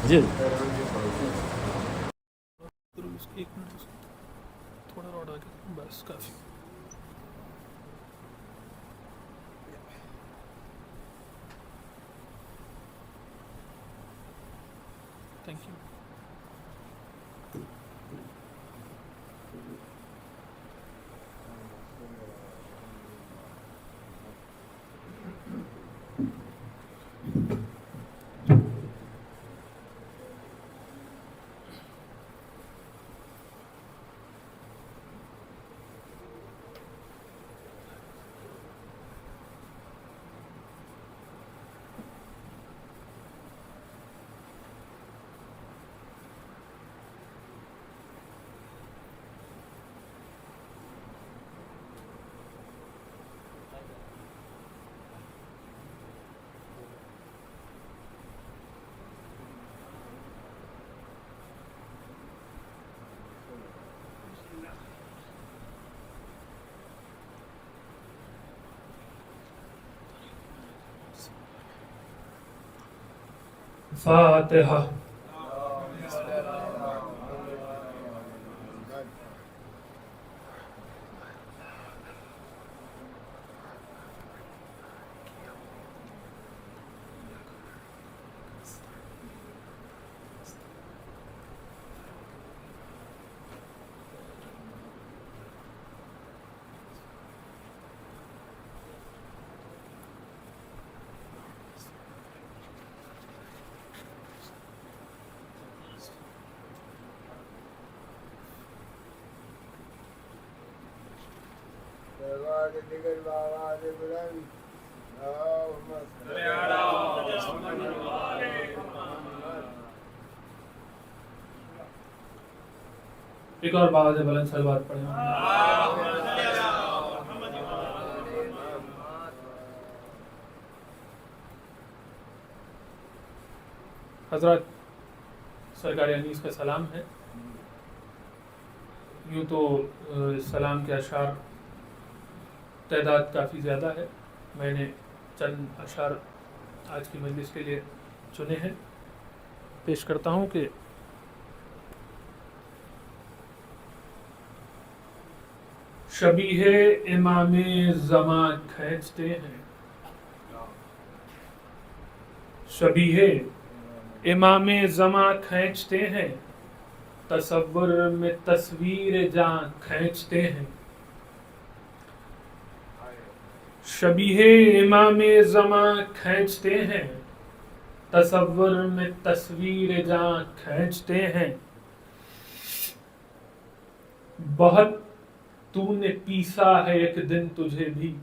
جی ایک منٹ تھوڑا اور آگے بس کافی. Thank you. فاتحہ. ایک اور باواز بلند صلوات پڑھیں. حضرات سرکار انیس کا سلام ہے. یوں تو سلام کے اشعار تعداد کافی زیادہ ہے. میں نے چند اشعار آج کی مجلس کے لیے چنے ہیں. پیش کرتا ہوں کہ شبیہ امام زماں کھینچتے ہیں، شبیہ امام زماں کھینچتے ہیں، تصور میں تصویر جاں کھینچتے ہیں. شبیہ امام زماں کھینچتے ہیں، تصور میں تصویر جاں کھینچتے ہیں. بہت تو نے پیسا ہے ایک دن تجھے بھی،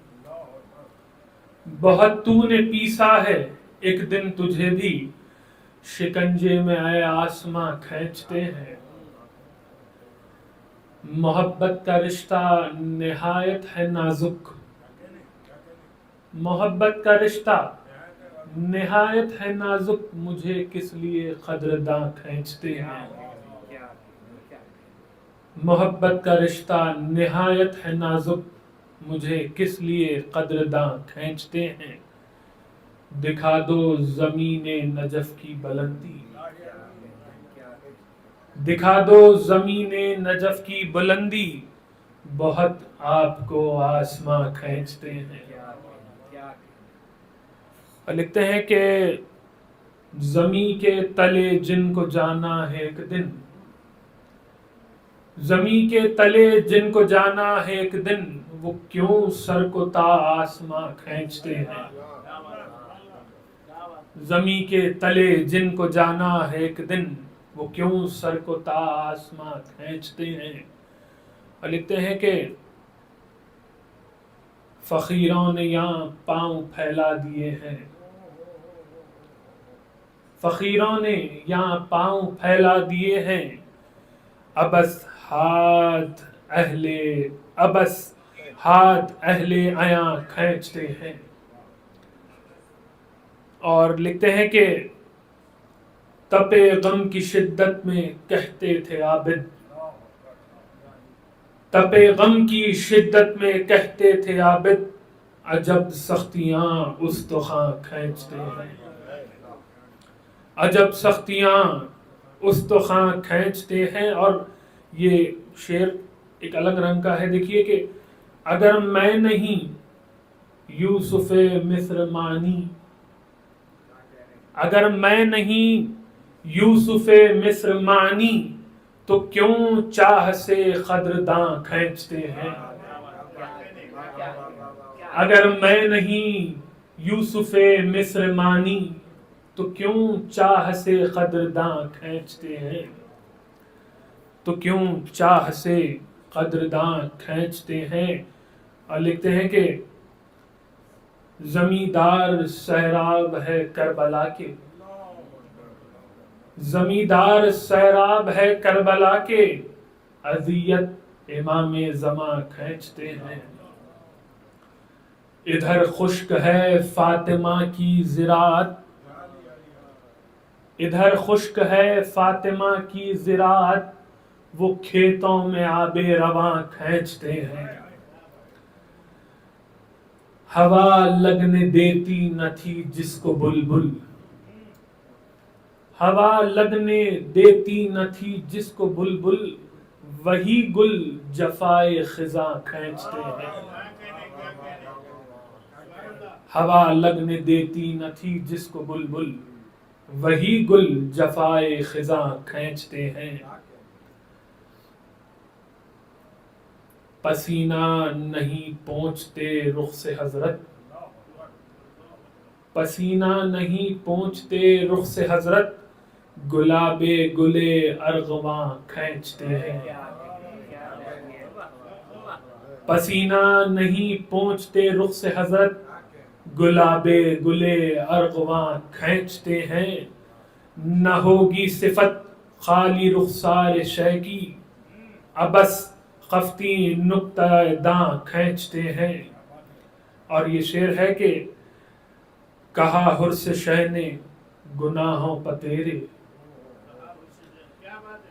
بہت تو نے پیسا ہے ایک دن تجھے بھی، شکنجے میں آئے آسماں کھینچتے ہیں. محبت کا رشتہ نہایت ہے نازک، محبت کا رشتہ نہایت ہے نازک، مجھے کس لیے قدرداں کھینچتے ہیں. محبت کا رشتہ نہایت ہے نازک، مجھے کس لیے قدرداں کھینچتے ہیں. دکھا دو زمین نجف کی بلندی، دکھا دو زمین نجف کی بلندی، بہت آپ کو آسماں کھینچتے ہیں. لکھتے ہیں کہ زمین کے تلے جن کو جانا ہے ایک دن، زمین کے تلے جن کو جانا ہے ایک دن، وہ کیوں سر کو تا آسماں کھینچتے ہیں. زمین کے تلے جن کو جانا ہے ایک دن، وہ کیوں سر کو تا آسماں کھینچتے ہیں. اور لکھتے ہیں کہ فقیروں نے یہاں پاؤں پھیلا دیے ہیں، فقیروں نے یہاں پاؤں پھیلا دیے ہیں، ابس ہاتھ اہل عیاں کھینچتے ہیں. اور لکھتے ہیں کہ تپے غم کی شدت میں کہتے تھے عابد، تپے غم کی شدت میں کہتے تھے عابد، عجب سختیاں استخواں کھینچتے ہیں. عجب سختیاں استخواں کھینچتے ہیں. اور یہ شعر ایک الگ رنگ کا ہے. دیکھیے کہ اگر میں نہیں یوسف مصر مانی، اگر میں نہیں یوسف مصر مانی، تو کیوں چاہ سے قدرداں کھینچتے ہیں. اگر میں نہیں یوسف مصر مانی، تو کیوں چاہ سے قدرداں کھینچتے ہیں. تو کیوں چاہ سے قدرداں کھینچتے ہیں. اور لکھتے ہیں کہ زمیندار سیراب ہے کربلا کے، زمیندار سیراب ہے کربلا کے، اذیت امام زماں کھینچتے ہیں. ادھر خشک ہے فاطمہ کی زراعت، ادھر خشک ہے فاطمہ کی زراعت، وہ کھیتوں میں آب رواں کھینچتے ہیں. ہوا لگنے دیتی نہ تھی جس کو بلبل، ہوا لگنے دیتی نہ تھی جس کو بلبل، وہی گل جفائے خزاں کھینچتے ہیں. ہوا لگنے دیتی نہ تھی جس کو بلبل، وہی گل جفائے خزاں کھینچتے ہیں. پسینہ نہیں پہنچتے رخ سے حضرت، پسینہ نہیں پہنچتے رخ سے حضرت، گلاب گلے ارغواں کھینچتے ہیں. پسینہ نہیں پہنچتے رخ سے حضرت، گلاب گلے ارغواں کھینچتے ہیں. نہ ہوگی صفت خالی رخسار شے کی، ابس خفتی نقطہ داں کھینچتے ہیں. اور یہ شعر ہے کہ کہا حرص شہ نے گناہوں پہ تیرے.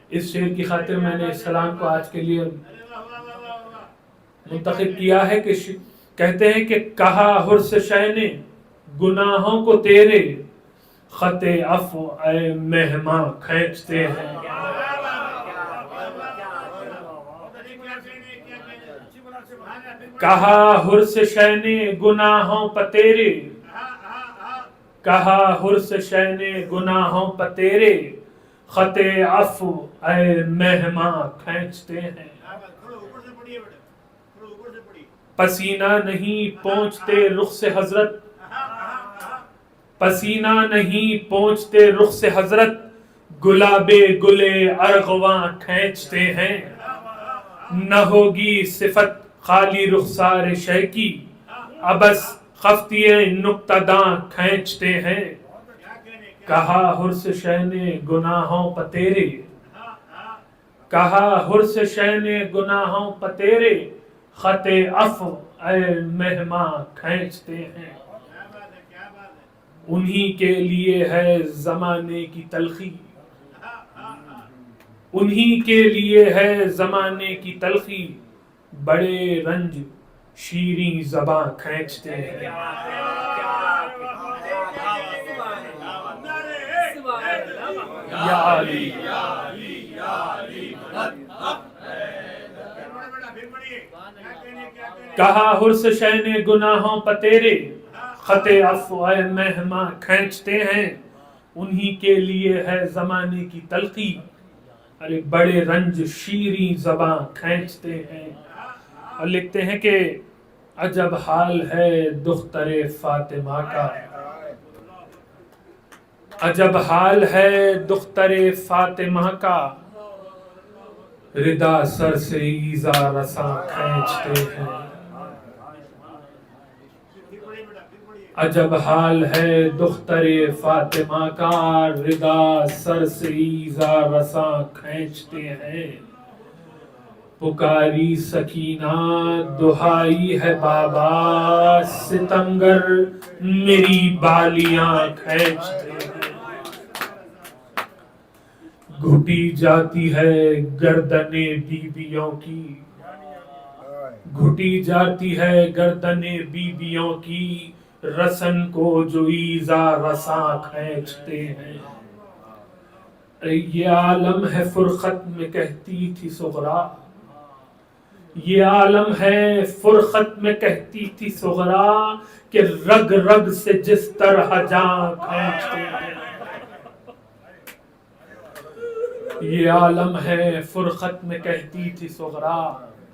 اس شعر کی خاطر میں نے سلام کو آج کے لیے منتخب کیا ہے کہ کہتے ہیں کہ کہا حرص شہ نے گناہوں کو تیرے، خط عفو اے مہماں کھینچتے ہیں. کہا حرص شہ نے گناہوں پہ تیرے، کہا حرص شہ نے گناہوں پہ تیرے، خط عفو اے مہماں کھینچتے ہیں. پسینہ نہیں پہنچتے رخ سے حضرت، پسینہ نہیں پہنچتے رخ سے حضرت، گلاب گلے ارغواں کھینچتے ہیں. نہ ہوگی صفت خالی رخسار شے کی، ابس خفتی نقطہ داں کھینچتے ہیں. کہا حرص شہ نے گناہوں پہ تیرے، کہا حرص شہ نے گناہوں پہ تیرے، خط عفو اے مہماں کھینچتے ہیں. انہی کے لیے ہے زمانے کی تلخی، انہی کے لیے ہے زمانے کی تلخی، بڑے رنج شیریں زباں کھینچتے ہیں. یا علی کہا حرص شہ نے گناہوں پہ تیرے، خط عفو اے مہماں کھینچتے ہیں. انہی کے لیے ہے زمانے کی تلخی، ارے بڑے رنج شیریں زباں کھینچتے ہیں. اور لکھتے ہیں کہ عجب حال ہے دختر فاطمہ کا، عجب حال ہے دختر فاطمہ کا، ردا سر سے ایذا رساں کھینچتے ہیں. عجب حال ہے دختر فاطمہ کا، ردا سر سے ایذا رساں کھینچتے ہیں. پکاری سکینہ دہائی ہے بابا، ستمگر میری بالیاں کھینچتے ہیں. گھٹی جاتی ہے گردنیں بیویوں کی، گھٹی جاتی ہے گردنیں بیویوں کی، رسن کو جو ایذا رساں کھینچتے ہیں. یہ عالم ہے فرقت میں کہتی تھی سغرا، یہ عالم ہے فرقت میں کہتی تھی سغرا، کہ رگ رگ سے جس طرح جان کھینچتے ہیں. یہ عالم ہے فرقت میں کہتی تھی سغرا،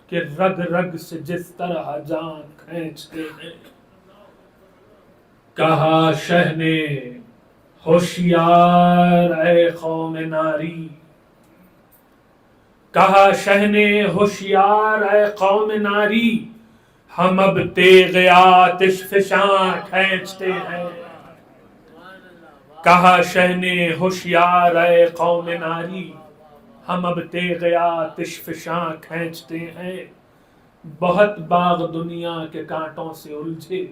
کہ رگ رگ سے جس طرح جان کھینچتے ہیں. کہا شہ نے ہوشیار اے قوم ناری، کہا شہ نے ہوشیار اے قوم ناری، ہم اب تیغ آتش فشاں کھینچتے ہیں. کہا شہ نے ہوشیار اے قوم ناری، ہم اب تیغ آتش فشاں کھینچتے ہیں. بہت باغ دنیا کے کانٹوں سے الجھے،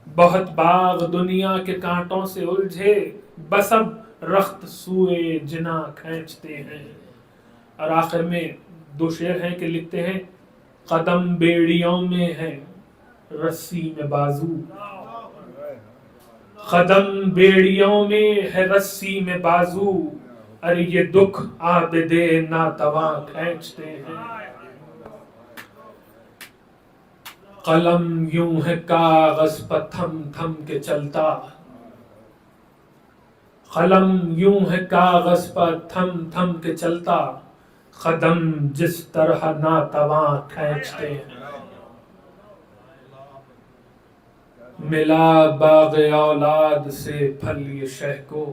بہت باغ دنیا کے کانٹوں سے الجھے، بس اب رخت سوئے جنا کھینچتے ہیں. اور آخر میں دو شعر ہیں کہ لکھتے ہیں، قدم بیڑیوں میں ہے رسی میں بازو، قدم بیڑیوں میں ہے رسی میں بازو، ارے یہ دکھ عابدے ناتواں کھینچتے ہیں. قلم یوں ہے کاغذ پر تھم تھم کے چلتا، قلم یوں ہے کاغذ پر تھم تھم کے چلتا، قدم جس طرح ناتواں کھینچتے ہیں. ملا باغ اولاد سے پھل یہ شہ کو،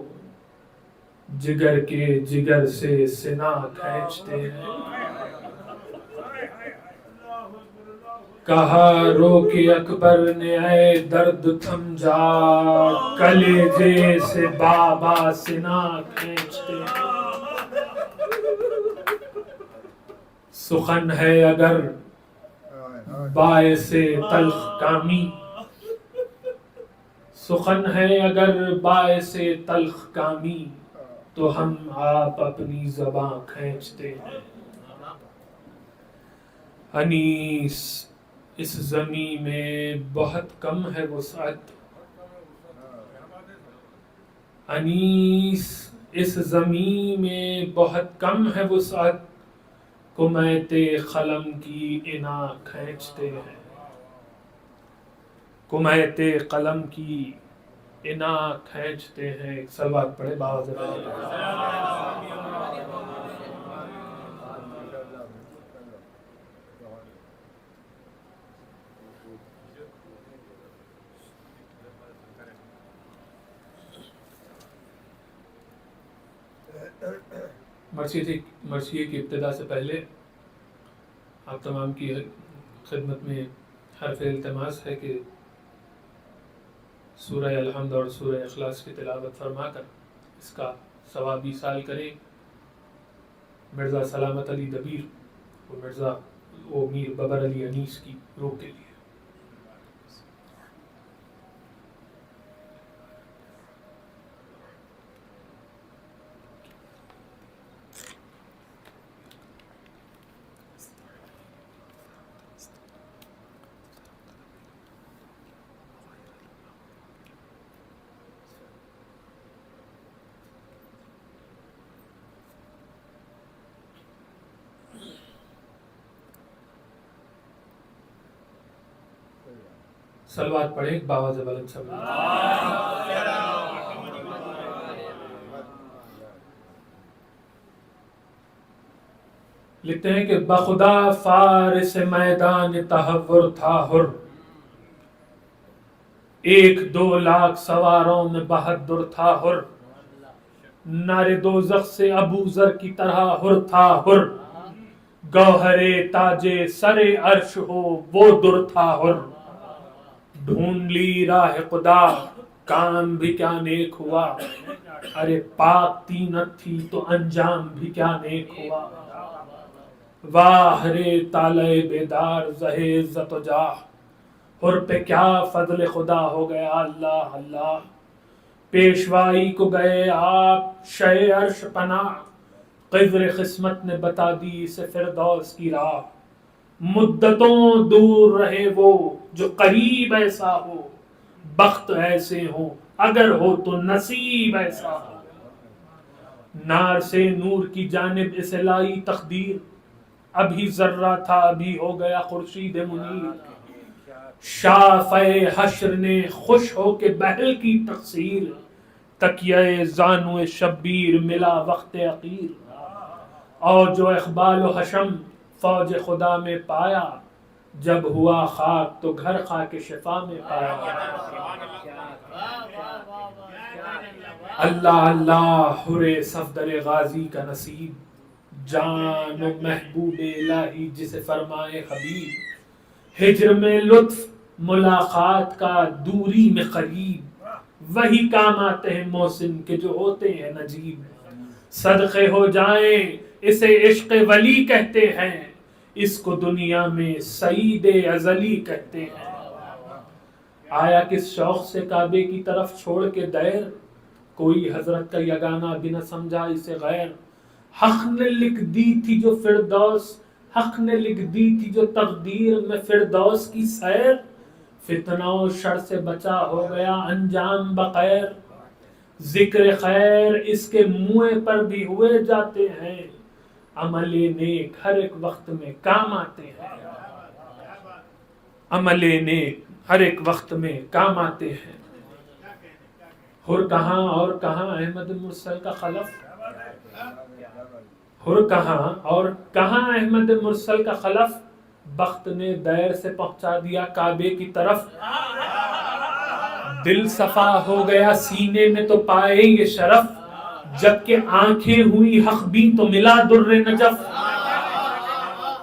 جگر کے جگر سے سنا کھینچتے ہیں. کہا رو کے اکبر نے اے درد تھم جا، کلیجے سے بابا سنا کھینچتے ہیں. سخن ہے اگر باعث تلخ کامی، سخن ہے اگر باعث تلخ کامی، تو ہم آپ اپنی زباں کھینچتے ہیں. انیس اس زمین میں بہت کم ہے وسعت، انیس اس زمین میں بہت کم ہے وسعت، کمیت قلم کی انا کھینچتے ہیں. کمیت قلم کی انا کھینچتے ہیں. ایک سلوات پڑھے باوزر. مرثیے کی ابتدا سے پہلے آپ تمام کی خدمت میں حرف التماس ہے کہ سورہ الحمد اور سورہ اخلاص کی تلاوت فرما کر اس کا ثواب ایصال کریں. مرزا سلامت علی دبیر اور میر ببر علی انیس کی روح کے لیے. سلوات پڑھیں باواز بلند سب. لکھتے ہیں کہ بخدا فارس میدان تحور تھا حر، 1-2 لاکھ سواروں میں بہادر تھا حر، نار دوزخ سے ابو ذر کی طرح حر تھا حر، گوہر تاج سر عرش ہو وہ در تھا حر. ڈھونڈ لی راہ خدا کام بھی کیا نیک ہوا، ارے پاک تینت تھی تو انجام بھی کیا نیک ہوا. واہ رے طالع بیدار زہ عزت و جاہ، حر پہ کیا فضل خدا ہو گیا اللہ اللہ. پیشوائی کو گئے آپ شہ عرش پناہ، قذر قسمت نے بتا دی اسے فردوس کی راہ. مدتوں دور رہے وہ جو قریب ایسا ہو، بخت ایسے ہو اگر ہو تو نصیب ایسا ہو. نار سے نور کی جانب اسے لائی تقدیر، ابھی ذرہ تھا ابھی ہو گیا خورشید منیر، شافع حشر نے خوش ہو کے بہل کی تقصیر، تکیہ زانو شبیر ملا وقت عقیر، اور جو اقبال و حشم فوج خدا میں پایا، جب ہوا خاک تو گھر خاک شفا میں پایا۔ اللہ اللہ حر صفدر غازی کا نصیب، جان و محبوب الہی جسے فرمائے حبیب، ہجر میں لطف ملاقات کا دوری میں قریب، وہی کام آتے ہیں محسن کے جو ہوتے ہیں نجیب، صدقے ہو جائیں اسے عشق ولی کہتے ہیں، اس کو دنیا میں سعید ازلی کہتے ہیں۔ آیا کس شوق سے کعبے کی طرف چھوڑ کے دیر، کوئی حضرت کا یگانہ بھی نہ سمجھا اسے غیر، حق نے لکھ دی تھی جو فردوس، حق نے لکھ دی تھی جو تقدیر میں فردوس کی سیر، فتنہ و شر سے بچا ہو گیا انجام بخیر، ذکر خیر اس کے منہ پر بھی ہوئے جاتے ہیں، عمل نیک ہر ایک وقت میں کام آتے ہیں، عمل نیک ہر ایک وقت میں کام آتے ہیں۔ ہر کہاں اور کہاں احمد مرسل کا خلف، ہر کہاں اور کہاں احمد مرسل کا خلف، بخت نے دیر سے پہنچا دیا کعبے کی طرف، دل صفا ہو گیا سینے میں تو پائے یہ شرف، جبکہ آنکھیں ہوئی حق بھی تو ملا در نجف،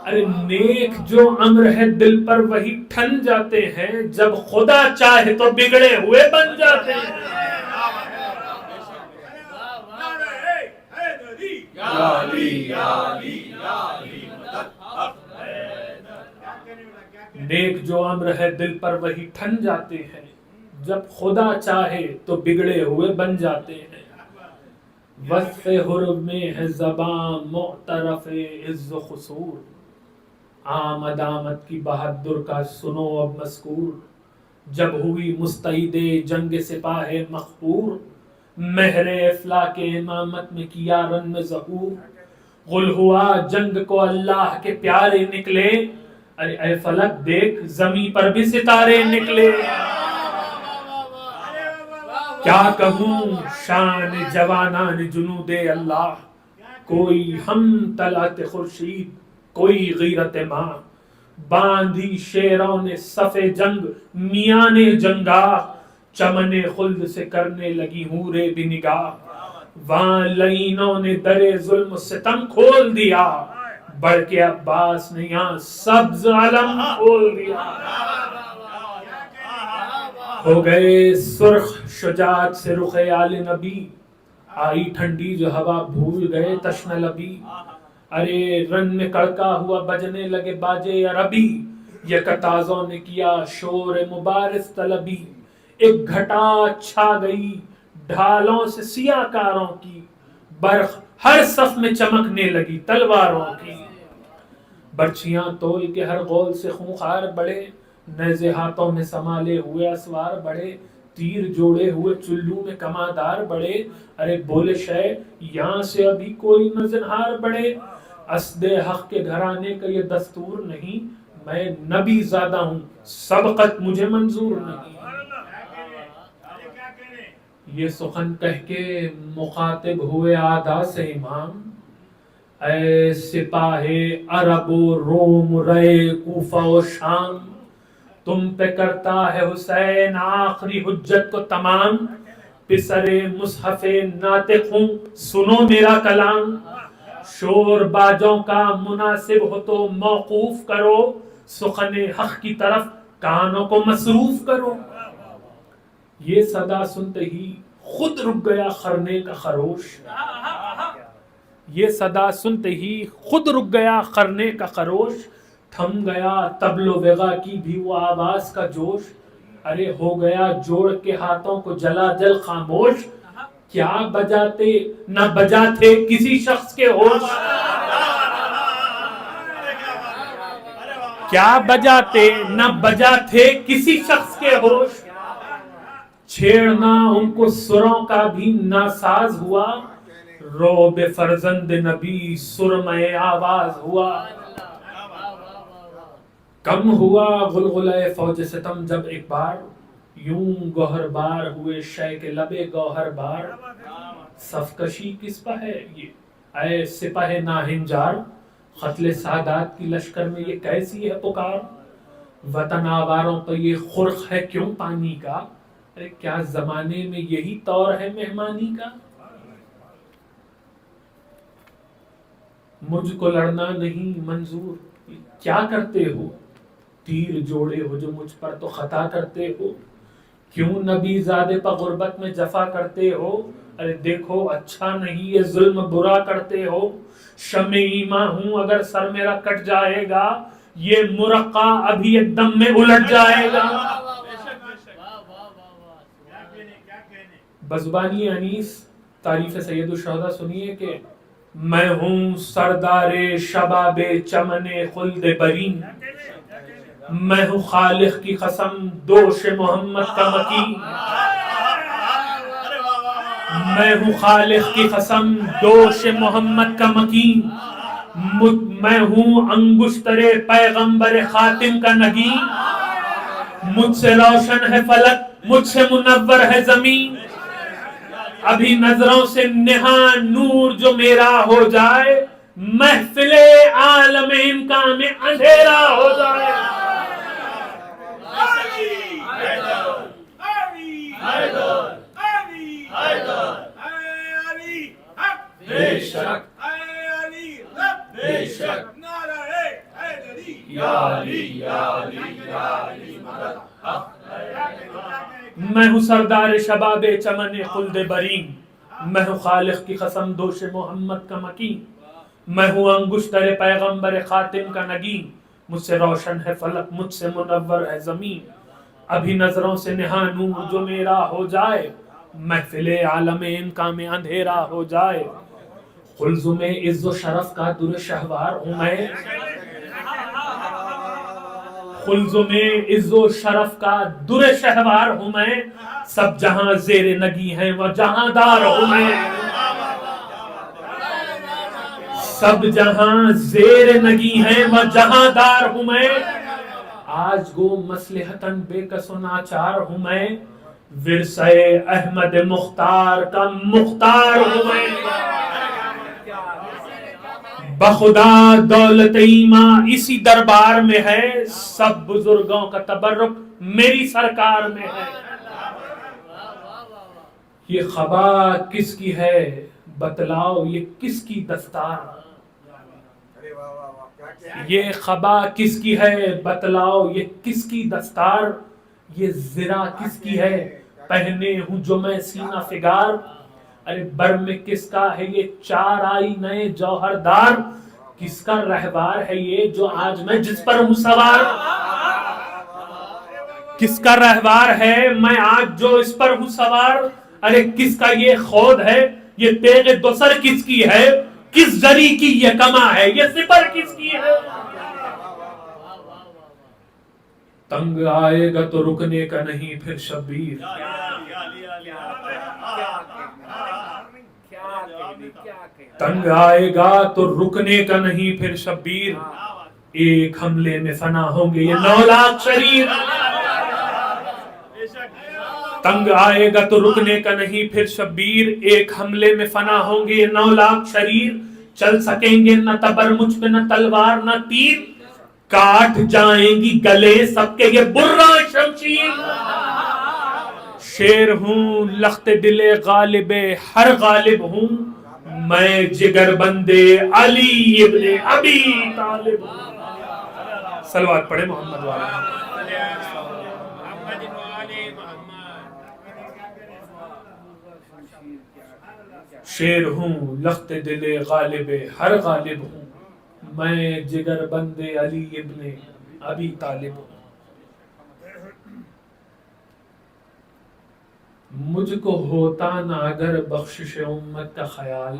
ارے نیک جو امر ہے دل پر وہی ٹھن جاتے ہیں، جب خدا چاہے تو بگڑے ہوئے بن جاتے ہیں۔ نیک جو امر ہے دل پر وہی ٹھن جاتے ہیں، جب خدا چاہے تو بگڑے ہوئے بن جاتے ہیں۔ وصف حرم میں ہے زباں معترف عز و خسور، آمد آمد کی بہادر کا سنو اب مذکور، جب ہوئی مستعد جنگ سپاہ مخبور، مہر افلاک امامت میں کیا رن میں ظہور، غل ہوا جنگ کو اللہ کے پیارے نکلے، ارے اے فلک دیکھ زمین پر بھی ستارے نکلے، کیا کہوں شان جوانان جنود اللہ، کوئی ہم طلعت خورشید کوئی غیرت ماں، باندھی شیروں نے صف جنگ میاں نے جنگا، چمن خلد سے کرنے لگی حوریں بھی نگاہ، وہاں لعینوں نے در ظلم و ستم کھول دیا، بڑھ کے عباس نے یہاں سبز علم کھول دیا، ہو گئے سرخ شجاعت سے رخ آل نبی، آئی ٹھنڈی جو ہوا بھول گئے تشنہ لبی، ارے رن میں کڑکا ہوا بجنے لگے باجے عربی، یک تازوں نے کیا شور مبارز طلبی، ایک گھٹا چھا گئی ڈھالوں سے سیاہ کاروں کی، برق ہر صف میں چمکنے لگی تلواروں کی، برچیاں تول کے ہر غول سے خونخار بڑھے، نیزے ہاتھوں میں سنبھالے ہوئے اسوار بڑھے، تیر جوڑے ہوئے چلو میں کماندار بڑھے، ارے بولے شے یہاں سے ابھی کوئی نہ زنہار بڑھے، اسد حق کے گھرانے کا یہ دستور نہیں، میں نبی زادہ ہوں سبقت مجھے منظور نہیں۔ یہ سخن کہہ کے مخاطب ہوئے آدھا سے امام، اے سپاہ عرب و روم رے کوفہ و شام، تم پہ کرتا ہے حسین آخری حجت کو تمام، پسر مصحف ناطق ہوں سنو میرا کلام، شور باجوں کا مناسب ہو تو موقوف کرو، سخن حق کی طرف کانوں کو مصروف کرو۔ یہ صدا سنتے ہی خود رک گیا خرنے کا خروش، یہ صدا سنتے ہی خود رک گیا خرنے کا خروش، تھم گیا طبل و وغا کی بھی وہ آواز کا جوش، ارے ہو گیا جوڑ کے ہاتھوں کو جلا جل خاموش، کیا بجاتے نہ بجاتے کسی شخص کے ہوش، کیا بجاتے نہ بجاتے کسی شخص کے ہوش، چھیڑنا ان کو سروں کا بھی ناساز ہوا، روب فرزند نبی سرمے آواز ہوا، کم ہوا غلغلہ فوج ستم جب ایک بار، یوں گوہر بار ہوئے شے کے لبے گوہر بار، صف کشی کس پہ ہے یہ اے سپہ ناہنجار، قتل سادات کی لشکر میں یہ کیسی ہے پکار، وطن آواروں پہ یہ خرق ہے کیوں پانی کا، ارے کیا زمانے میں یہی طور ہے مہمانی کا، مجھ کو لڑنا نہیں منظور، کیا کرتے ہو تیر جوڑے ہو جو مجھ پر تو خطا کرتے ہو، کیوں نبی زادے پہ غربت میں جفا کرتے ہو، ارے دیکھو اچھا نہیں یہ ظلم برا کرتے ہو، شمع ایماں ہوں اگر سر میرا کٹ جائے گا، یہ مرقع ابھی ایک دم میں الٹ جائے گا۔ بزبانی انیس تعریف سید الشہداء سنیے کہ میں ہوں سردار شباب چمن خلد برین، میں ہوں خالق کی قسم دوش محمد کا مکین، میں ہوں خالق کی قسم دوش محمد کا مکین، میں ہوں انگشتر پیغمبر خاتم کا نگین، مجھ سے روشن ہے فلک مجھ سے منور ہے زمین، ابھی نظروں سے نہاں نور جو میرا ہو جائے، محفل عالم امکان میں اندھیرا ہو جائے۔ بے شک بے شک میں ہوں سردار شباب چمن خلد برین، میں ہوں خالق کی قسم دوش محمد کا مکین، میں ہوں انگشتر پیغمبر خاتم کا نگین، مجھ سے روشن ہے فلک مجھ سے منور ہے زمین، ابھی نظروں سے نہاں نور جو میرا ہو جائے، محفل عالم امکان میں اندھیرا ہو جائے، قلزم عز و شرف کا در شہوار ہوں میں، قلزم عز و شرف کا در شہوار ہوں میں، سب جہاں زیر نگی ہیں وہ جہاں دار ہوں میں، سب جہاں زیر نگی ہیں وہ جہاں دار ہوں میں، آج گو مصلحتاً بے کس و ناچار ہوں میں، ورثہ احمد مختار کا مختار ہوں میں، بخدا دولت ایمان اسی دربار میں ہے، سب بزرگوں کا تبرک میری سرکار میں ہے، یہ خبا کس کی ہے بتلاؤ یہ کس کی دستار، یہ خبا کس کی ہے بتلاؤ یہ کس کی دستار، یہ زرہ کس کی ہے پہنے ہوں جو میں سینہ فگار، ارے بر میں کس کا ہے یہ چار آئی نئے جوہر دار، کس کا رہبار ہے یہ جو آج میں جس پر ہوں سوار، کس کا رہبار ہے میں آج جو اس پر ہوں سوار، ارے کس کا یہ خود ہے یہ تیغ دوسر کس کی ہے، کس زری کی یہ کما ہے یہ سپر کس کی ہے، تنگ آئے گا تو رکنے کا نہیں پھر شبیر، تنگ آئے گا تو رکنے کا نہیں پھر شبیر، ایک حملے میں فنا ہوں گے یہ 9 لاکھ شریر، تنگ آئے گا تو رکنے کا نہیں پھر شبیر، ایک حملے میں فنا ہوں گے یہ 9 لاکھ شریر، چل سکیں گے نہ تبر مجھ پہ نہ تلوار نہ تیر، کاٹ جائیں گی گلے سب کے یہ برا شمشیر، شیر ہوں لخت دل غالب ہر غالب ہوں، میں جگر بندے علی ابن ابی طالب ہوں، صلوات پڑھے محمد والا، شیر ہوں لخت دل غالب ہر غالب ہوں، میں جگر بندے علی ابن ابی طالب ہوں، مجھ کو ہوتا نہ اگر بخشش امت کا خیال،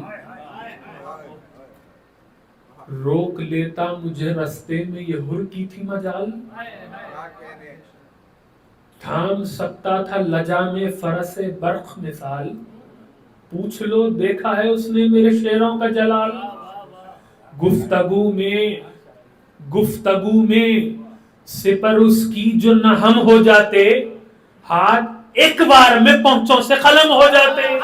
روک لیتا مجھے رستے میں یہ ہر کی تھی مجال، تھام سکتا تھا لجا میں فرس برق مثال، پوچھ لو دیکھا ہے اس نے میرے شعروں کا جلال. گفتگو میں سپر اس کی جو نہ ہم ہو جاتے, ہاتھ ایک بار میں پہنچوں سے قلم ہو جاتے.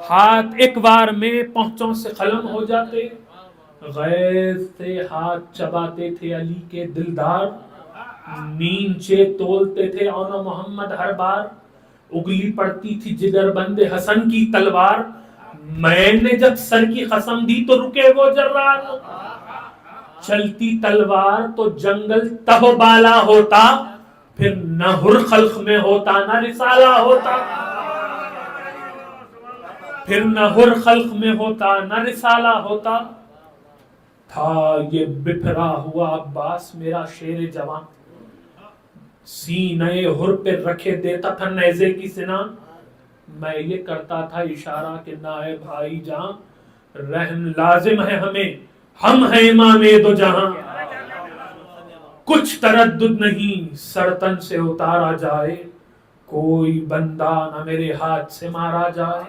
ہاتھ ایک بار میں پہنچوں سے قلم ہو جاتے. غیظ سے ہاتھ چباتے تھے علی کے دلدار, نیچے تولتے تھے اور محمد ہر بار. اگلی پڑتی تھی جگر بند حسن کی تلوار, میں نے جب سر کی قسم دی تو رکے وہ جرار. چلتی تلوار تو جنگل تب بالا ہوتا, پھر نہ ہر خلق میں ہوتا نہ رسالہ ہوتا. پھر نہ ہر خلق میں ہوتا نہ رسالہ ہوتا. تھا یہ بپھرا ہوا عباس میرا شیر جوان, سینے ہر پہ رکھے دیتا تھا نیزے کی سنان. میں یہ کرتا تھا اشارہ کہ نہ ہے بھائی جان, رحم لازم ہے ہمیں, ہم ہیں امام دو جہاں. کچھ تردد نہیں سرتن سے اتارا جائے, کوئی بندہ نہ میرے ہاتھ سے مارا جائے.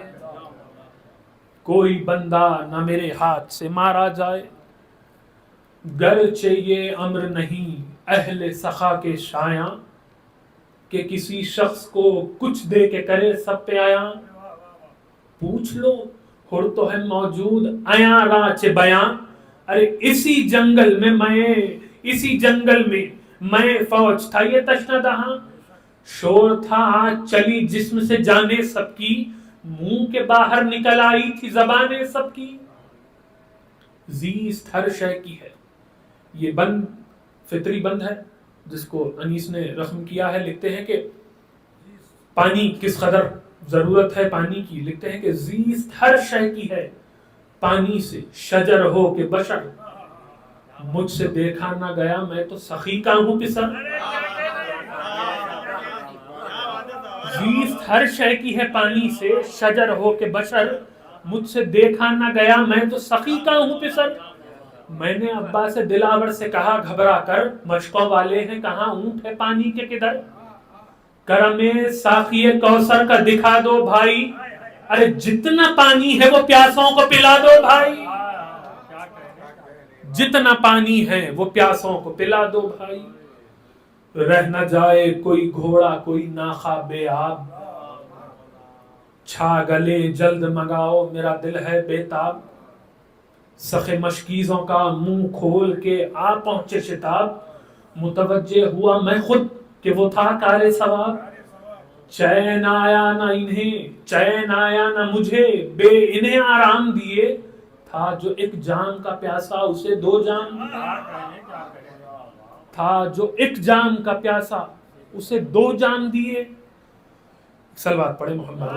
کوئی بندہ نہ میرے ہاتھ سے مارا جائے. گرچہ یہ امر نہیں اہل سخا کے شایاں, کہ کسی شخص کو کچھ دے کے کرے سب پہ آیا. پوچھ لو ہر تو ہے موجود آیا راچ بیاں. ارے اسی جنگل میں میں فوج تھا یہ تشنہ دہاں. شور تھا آج چلی جسم سے جانے سب کی, منہ کے باہر نکل آئی تھی زبانیں سب کی. زیست ہر شے کی ہے, یہ بند فطری بند ہے جس کو انیس نے رقم کیا ہے. لکھتے ہیں کہ پانی کس قدر ضرورت ہے پانی کی. لکھتے ہیں کہ زیست ہر شے کی ہے پانی سے شجر ہو کہ بشر, مجھ سے دیکھا نہ گیا میں تو سخی کا ہوں پسر. زیست ہر شے کی ہے پانی سے شجر ہو کہ بشر, مجھ سے دیکھا نہ گیا میں تو سخی کا ہوں پسر. میں نے ابا سے دلاور سے کہا گھبرا کر, مشقوں والے ہیں کہاں اونٹ ہے پانی کے کدھر. کرم ساقی کوثر کا دکھا دو بھائی, ارے جتنا پانی ہے وہ پیاسوں کو پلا دو بھائی. جتنا پانی ہے وہ پیاسوں کو پلا دو بھائی. رہ نہ جائے کوئی گھوڑا کوئی ناخا بے آب, چھا گلے جلد منگاؤ میرا دل ہے بے تاب. سخ مشکیزوں کا منہ کھول کے آ پہنچے شتاب, متوجہ ہوا میں خود کہ وہ تھا کار ثواب. چین آیا نہ مجھے بے انہیں آرام دیے, تھا جو ایک جام کا پیاسا اسے دو جام دیے. تھا جو ایک جام کا پیاسا اسے دو جام دیے. صلوات پڑھے محمد.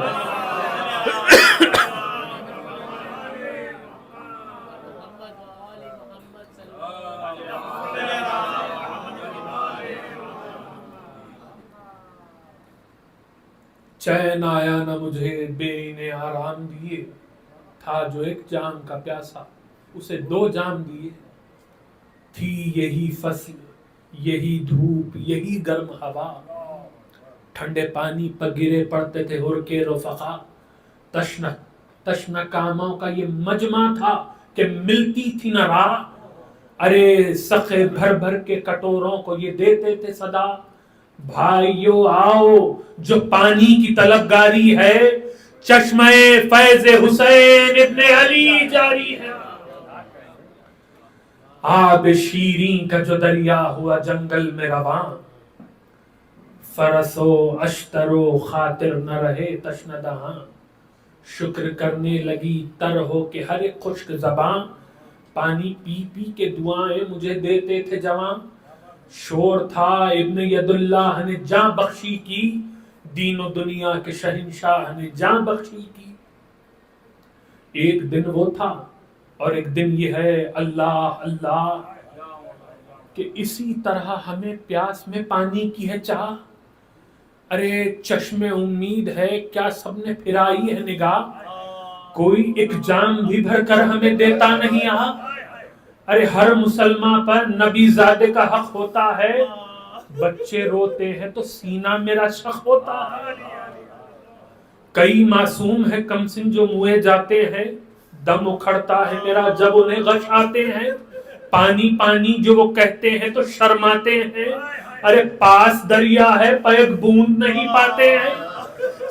چین آیا نہ مجھے بے انہیں آرام دیے, تھا جو ایک جام کا پیاسا اسے دو جام دیے. تھی یہی فصل یہی دھوپ یہی گرم ہوا, ٹھنڈے پانی پر گرے پڑتے تھے ہر کے رفقا. تشنہ کاموں کا یہ مجمع تھا کہ ملتی تھی نہ راہ, ارے سخے بھر بھر کے کٹوروں کو یہ دیتے تھے صدا. بھائیو آؤ جو پانی کی طلبگاری ہے, چشمہ فیض حسین ابن علی جاری ہے. آب شیریں کا جو دریا ہوا جنگل میں رواں, فرس و اشتر و خاطر نہ رہے تشنہ دہاں. شکر کرنے لگی تر ہو کہ ہر ایک خشک زبان, پانی پی پی کے دعائیں مجھے دیتے تھے جوان. شور تھا ابن ید اللہ نے جاں بخشی کی, دین و دنیا کے شہنشاہ نے جاں بخشی کی. ایک دن وہ تھا اور ایک دن یہ ہے اللہ اللہ, کہ اسی طرح ہمیں پیاس میں پانی کی ہے چاہ. ارے چشم امید ہے کیا سب نے پھرائی ہے نگاہ, کوئی ایک جام بھی بھر کر ہمیں دیتا نہیں آ. ارے ہر مسلمان پر نبی زادے کا حق ہوتا ہے, بچے روتے ہیں تو سینہ میرا شق ہوتا ہے. کئی معصوم ہے کم سن جو موئے جاتے ہیں، دم اکھڑتا ہے میرا جب انہیں غش آتے ہیں، پانی پانی جو وہ کہتے ہیں تو شرماتے ہیں، ارے پاس دریا ہے پر ایک بوند نہیں پاتے ہیں،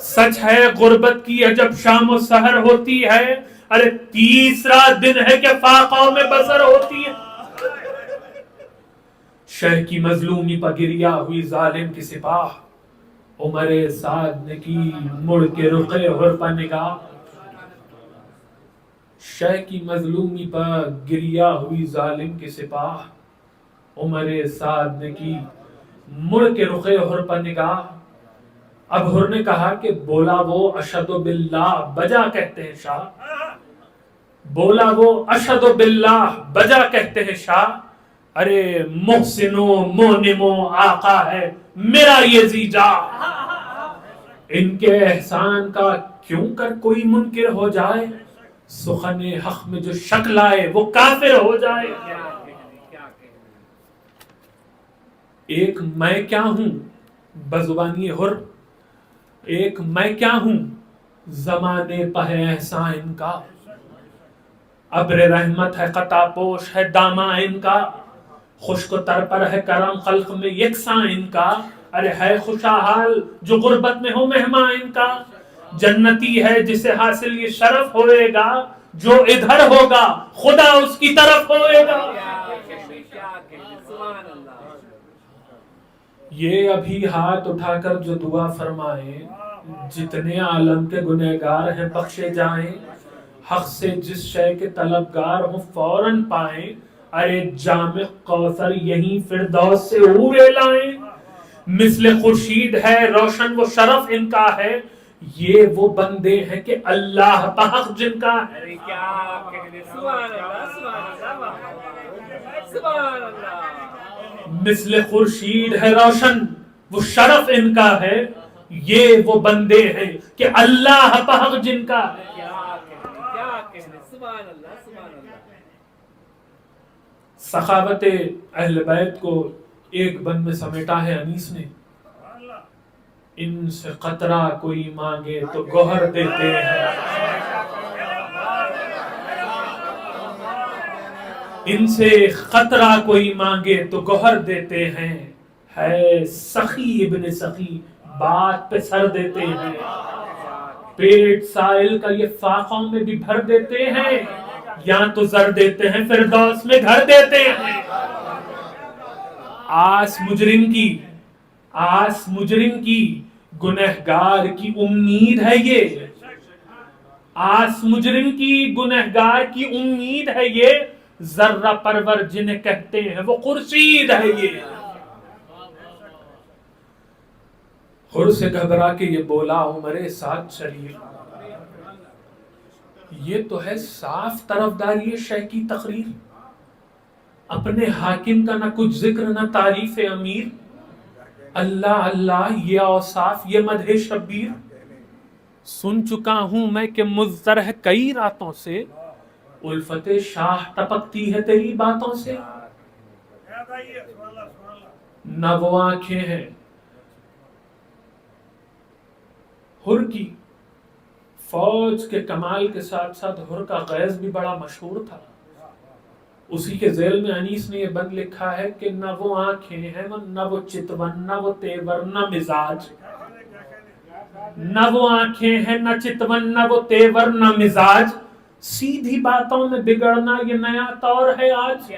سچ ہے غربت کی عجب شام و سحر ہوتی ہے، ارے تیسرا دن ہے کہ فاقوں میں بسر ہوتی ہے۔ شہ کی مظلومی پر گریا ہوئی ظالم کی سپاہ، عمر سعد نے کی مڑ کے رخے حر پر نگاہ۔ شہ کی مظلومی پر گریا ہوئی ظالم کی سپاہ، عمر سعد نے کی مڑ کے رخے حر پر نگاہ۔ اب حر نے کہا کہ بولا وہ اشہد باللہ بجا کہتے ہیں شاہ، بولا وہ اشہد باللہ بجا کہتے ہیں شاہ، ارے محسن و مونم و آقا ہے میرا یہ زیجا، ان کے احسان کا کیوں کر کوئی منکر ہو جائے، سخن حق میں جو شک لائے وہ کافر ہو جائے۔ ایک میں کیا ہوں بزبانی حر، ایک میں کیا ہوں زمانے پہ احسان ان کا، ابر رحمت ہے قطع پوش ہے دامہ ان کا، خشک و تر پر ہے کرم خلق میں یکساں ان کا، ارے ہے خوشحال جو غربت میں ہو مہماں ان کا، جنتی ہے جسے حاصل یہ شرف ہوئے گا، جو ادھر ہوگا خدا اس کی طرف ہوئے گا۔ یہ ابھی ہاتھ اٹھا کر جو دعا فرمائیں، جتنے عالم کے گنہگار ہیں بخشے جائیں، حق سے جس شے کے طلبگار ہوں فوراً پائیں، ارے جام کوثر یہیں فردوس سے اورے لائیں، مثل خورشید ہے روشن وہ شرف ان کا ہے، یہ وہ بندے ہیں کہ اللہ پہ حق جن کا ہے۔ مثل خورشید ہے روشن وہ شرف ان کا ہے، یہ وہ بندے ہیں کہ اللہ پہ حق جن کا ہے۔ سخاوت اہل بیت کو ایک بند میں سمیٹا ہے انیس نے، ان سے قطرہ کوئی مانگے تو گوہر دیتے ہیں، ان سے قطرہ کوئی مانگے تو گوہر دیتے ہیں، ہے سخی ابن سخی بات پہ سر دیتے ہیں، پیٹ سائل کا یہ فاقوں میں بھی بھر دیتے ہیں، یا تو زر دیتے ہیں فردوس میں گھر دیتے ہیں۔ آس مجرم کی گنہگار کی امید ہے یہ، آس مجرم کی گنہگار کی امید ہے یہ، ذرہ پرور جنہیں کہتے ہیں وہ خورشید ہے یہ۔ حر سے گھبرا کے یہ بولا عمر سعد شریف، یہ تو ہے صاف طرفداری شہ کی تقریر، اپنے حاکم کا نہ کچھ ذکر نہ تعریف امیر، اللہ اللہ یہ اوصاف یہ مدح شبیر، سن چکا ہوں میں کہ مضطر ہے کئی راتوں سے، الفت شاہ ٹپکتی ہے تیری باتوں سے، نہ وہ آنکھیں ہیں حر کی، فوج کے کمال کے ساتھ ساتھ حر کا غیظ بھی بڑا مشہور تھا، اسی کے ذیل میں انیس نے یہ بند لکھا ہے کہ نہ وہ آنکھیں ہیں نہ وہ چتون نہ وہ تیور نہ مزاج، نہ وہ آنکھیں ہیں نہ چتون نہ وہ تیور نہ مزاج، سیدھی باتوں میں بگڑنا یہ نیا طور ہے آج،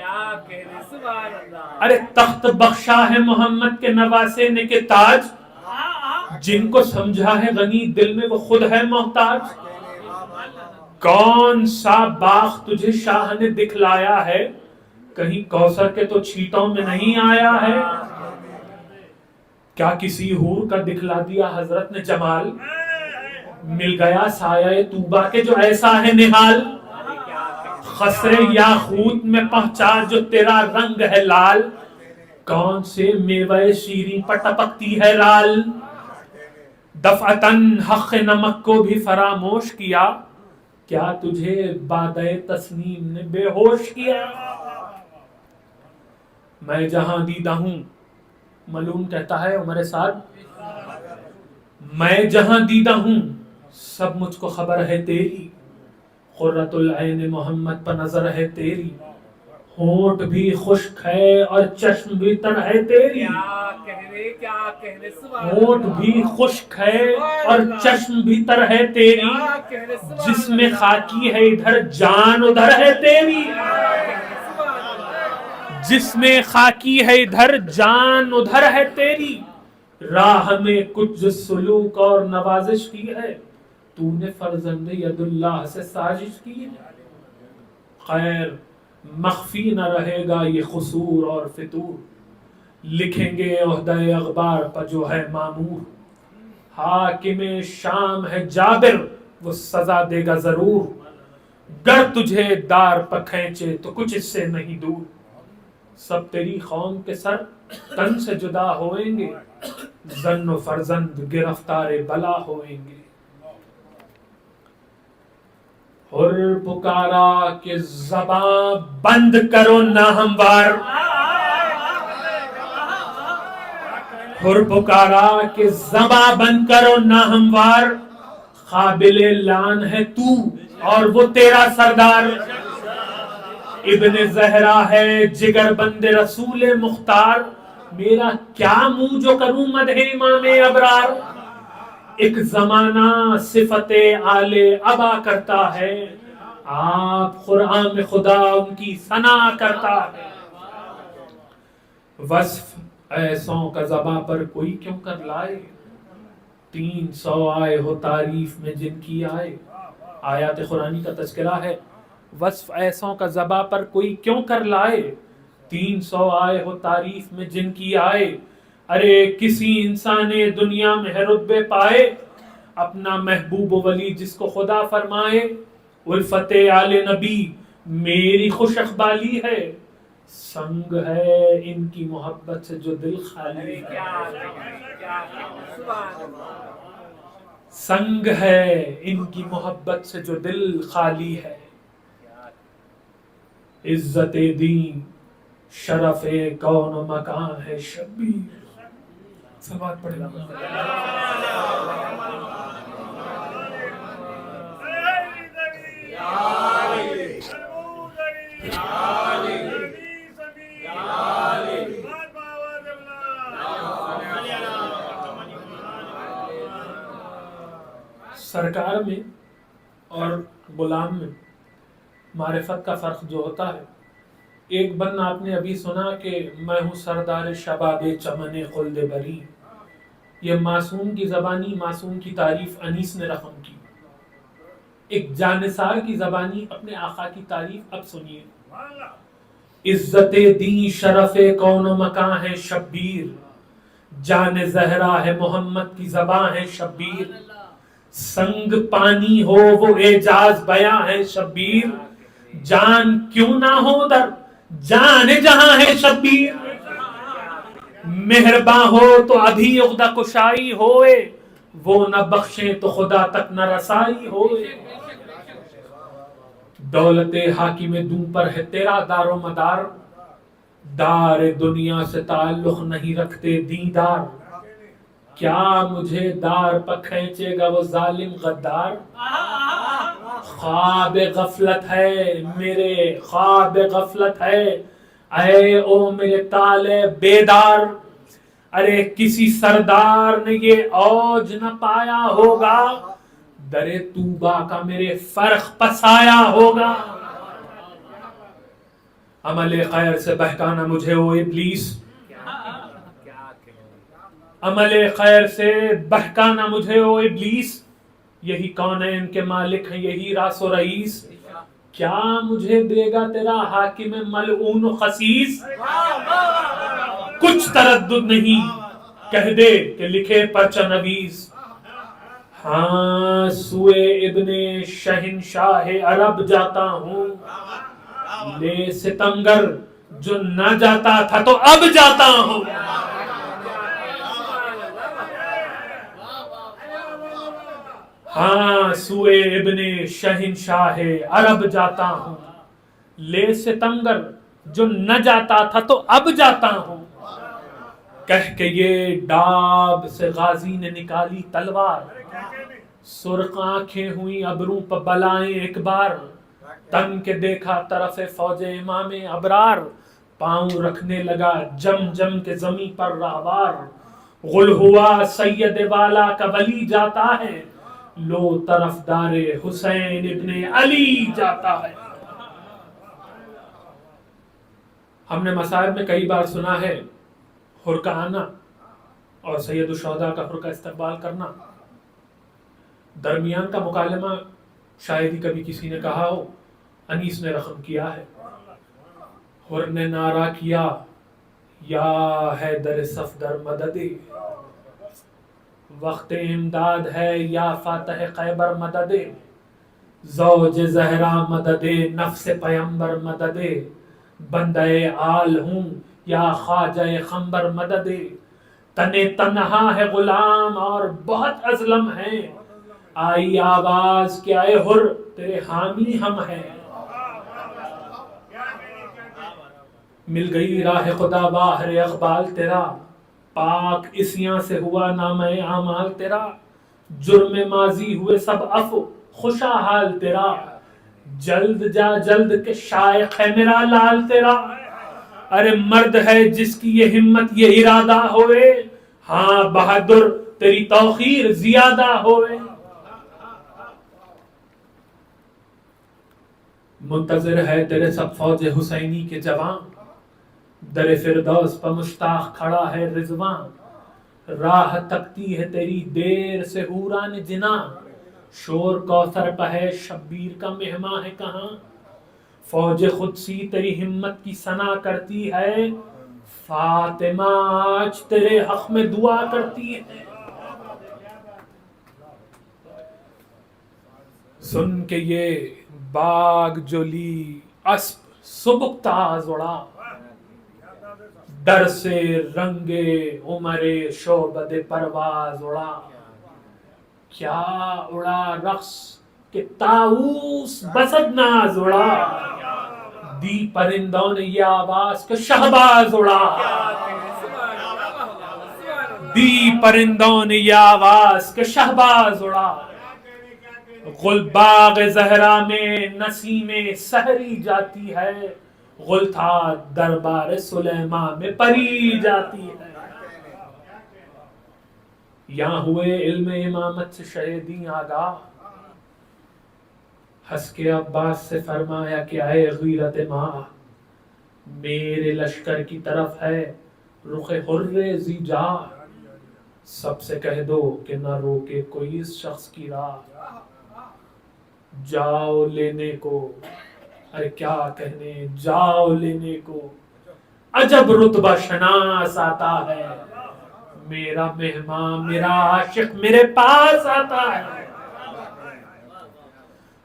ارے تخت بخشا ہے محمد کے نواسے نے کے تاج، جن کو سمجھا ہے غنی دل میں وہ خود ہے محتاج، کون سا باغ تجھے شاہ نے دکھلایا ہے، کہیں کوثر کے تو چھیٹوں میں نہیں آیا ہے، کیا کسی حور کا دکھلا دیا حضرت نے جمال، مل گیا سایہ طوبہ کے جو ایسا ہے نہال، خسرے یاقوت میں پہنچا جو تیرا رنگ ہے لال، کون سے میوہ شیریں پر ٹپکتی ہے رال، دفعتاً حق نمک کو بھی فراموش کیا، کیا تجھے بادۂ تسنیم نے بے ہوش کیا، میں جہاں دیدہ ہوں، ملون کہتا ہے عمر سعد، میں جہاں دیدہ ہوں سب مجھ کو خبر ہے تیری، قرۃ العین محمد پر نظر ہے تیری، ہونٹ بھی خشک ہے اور چشم بھی تر ہے تیری، ہونٹ بھی خشک ہے اور چشم بھی تر ہے تیری، جس میں خاکی ہے ادھر جان ادھر ہے تیری، جس میں خاکی ہے ادھر جان ادھر ہے تیری، راہ میں کچھ جو سلوک اور نوازش کی ہے، تو نے فرزند ید اللہ سے سازش کی ہے، خیر مخفی نہ رہے گا یہ قصور اور فتور، لکھیں گے عہدہ اخبار پر جو ہے مامور، حاکم شام ہے جابر وہ سزا دے گا ضرور، گر تجھے دار پر کھینچے تو کچھ اس سے نہیں دور، سب تیری قوم کے سر تن سے جدا ہوئیں گے، زن و فرزند گرفتار بلا ہوئیں گے، حر پکارا کہ زباں بند کرو ناہموار، حر پکارا کہ زباں بند کرو ناہموار، قابل لعن ہے تو اور وہ تیرا سردار، ابن زہرا ہے جگر بند رسول مختار، میرا کیا منہ جو کروں مدح امام ابرار، ایک زمانہ صفت آل ابا کرتا ہے، آپ قرآن میں خدا ان کی ثنا کرتا ہے، وصف ایسوں کا زباں پر کوئی کیوں کر لائے، 300 آئے ہو تعریف میں جن کی آئے، آیات قرآنی کا تذکرہ ہے، وصف ایسوں کا زباں پر کوئی کیوں کر لائے، 300 آئے ہو تعریف میں جن کی آئے، ارے کسی انسان دنیا میں ہے رتبے پائے، اپنا محبوب ولی جس کو خدا فرمائے، الفت آل نبی میری خوش اقبالی ہے، سنگ ہے ان کی محبت سے جو دل خالی ہے، سنگ ہے ان کی محبت سے جو دل خالی ہے، عزت دین شرف کون و مکان ہے شبیر، سماعت پڑھیں گے سرکار میں اور غلام میں معرفت کا فرق جو ہوتا ہے، ایک بن آپ نے ابھی سنا کہ میں ہوں سردار شباب چمن خلد بری، یہ معصوم کی زبانی معصوم کی تعریف انیس نے رقم کی، ایک جانثار کی زبانی اپنے آقا کی تعریف اب سنیے، عزت دین شرف کون و مکان ہے شبیر، جان زہرا ہے محمد کی زباں ہے شبیر، سنگ پانی ہو وہ اعجاز بیاں ہے شبیر، جان کیوں نہ ہو در جان جہاں ہے شبیر، مہرباں ہو تو ابھی عقدہ کشائی ہوئے، وہ نہ بخشیں تو خدا تک نہ رسائی ہوئے، دولت حاکم دوں پر ہے تیرا دار و مدار، دار دنیا سے تعلق نہیں رکھتے دیندار، کیا مجھے دار پر کھینچے گا وہ ظالم غدار، خواب غفلت ہے میرے خواب غفلت ہے، اے او میرے تالے بیدار، ارے کسی سردار نے یہ اوج نہ پایا ہوگا، در طوبہ کا میرے فرق پسایا ہوگا، عمل خیر سے بہکانا مجھے او ابلیس، عمل خیر سے بہکانا مجھے او ابلیس، یہی کونین کے مالک ہیں یہی راس و رئیس، کیا مجھے دے گا تیرا حاکم ملعون و خسیس، کچھ تردد نہیں کہہ دے کہ لکھے پرچہ نویس، ہاں سوئے ابن شہنشاہ عرب جاتا ہوں، لے ستمگر جو نہ جاتا تھا تو اب جاتا ہوں، ہاں سوئے ابن شہنشاہ عرب جاتا ہوں، لے ستمگر جو نہ جاتا تھا تو اب جاتا ہوں، کہہ کے یہ ڈاب سے غازی نے نکالی تلوار، سرخ آنکھیں ہوئی ابروں پر بلائیں ایک بار، تن کے دیکھا طرف فوج امام ابرار، پاؤں رکھنے لگا جم جم کے زمین پر راہوار، غل ہوا سید والا کا ولی جاتا ہے، لو طرفدار حسین ابن علی جاتا ہے۔ ہم نے مصائب میں کئی بار سنا ہے حرکہ آنا اور سید الشہداء کا حرکہ استقبال کرنا، درمیان کا مکالمہ شاید ہی کبھی کسی نے کہا ہو، انیس نے رقم کیا ہے۔ حر نے نعرہ کیا یا حیدر صفدر مدد، وقت امداد ہے یا فاتح خیبر مدد، زوج زہرا مدد نفس پیمبر مدد، بندہ آل ہوں یا خواجہ خمبر مدد، تنے تنہا ہے غلام اور بہت ازلم ہے، آئی آواز کہ اے حر تیرے حامی ہم ہیں۔ مل گئی راہ خدا باہر اقبال تیرا، پاک اسیاں سے ہوا نامہ اعمال تیرا، جرم ماضی ہوئے سب عفو خوشا حال تیرا، جلد جا جلد کہ شائق ہے میرا لال تیرا، ارے مرد ہے جس کی یہ ہمت یہ ارادہ ہوئے، ہاں بہادر تیری توقیر زیادہ ہوئے۔ منتظر ہے تیرے سب فوج حسینی کے جوان، در فردوس پر مشتاق کھڑا ہے رضوان، راہ تکتی ہے تیری دیر سے حوران جنا، شور کوثر پہ ہے شبیر کا مہمان ہے کہاں، فوج قدسی تیری ہمت کی ثنا کرتی ہے، فاطمہ آج تیرے حق میں دعا کرتی ہے۔ سن کے یہ باغ جولی اسب سبکتا زڑا، ڈر سے رنگے عمر شعبد پرواز اڑا، کیا اڑا رقص کہ طاؤس بسد ناز اڑا، دی پرندوں نے یہ آواز کہ شہباز اڑا، دی پرندوں نے یہ آواز کہ شہباز اڑا، غل باغ زہرا میں نسیم سحری جاتی ہے، غل تھا دربار سلیمان میں پری جاتی ہے۔ یہاں ہوئے علم امامت سے شہیدی آگاہ، ہنس کے عباس سے فرمایا کہ اے غیرت ماں، میرے لشکر کی طرف ہے رخ حر ذی جا، سب سے کہہ دو کہ نہ روکے کوئی اس شخص کی راہ، جاؤ لینے کو، ارے کیا کہنے، جاؤ لینے کو، عجب رتبہ شناس آتا ہے، میرا مہمان میرا عاشق میرے پاس آتا ہے۔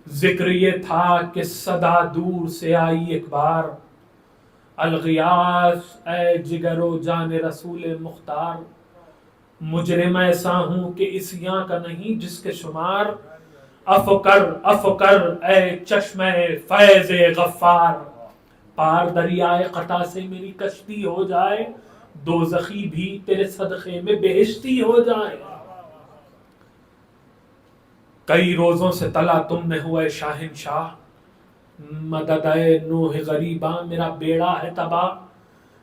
ذکر یہ تھا کہ صدا دور سے آئی ایک بار، الغیاث اے جگر و جان رسول مختار، مجرم ایسا ہوں کہ عصیاں کا نہیں جس کے شمار، افکر اے چشمہ فیض غفار، پار دریائے قطع سے میری کشتی ہو جائے، دوزخی بھی تیرے صدقے میں بہشتی ہو جائے۔ کئی روزوں سے تلا تم نے ہوئے شاہنشاہ، مدد اے نوح غریباں میرا بیڑا ہے تباہ،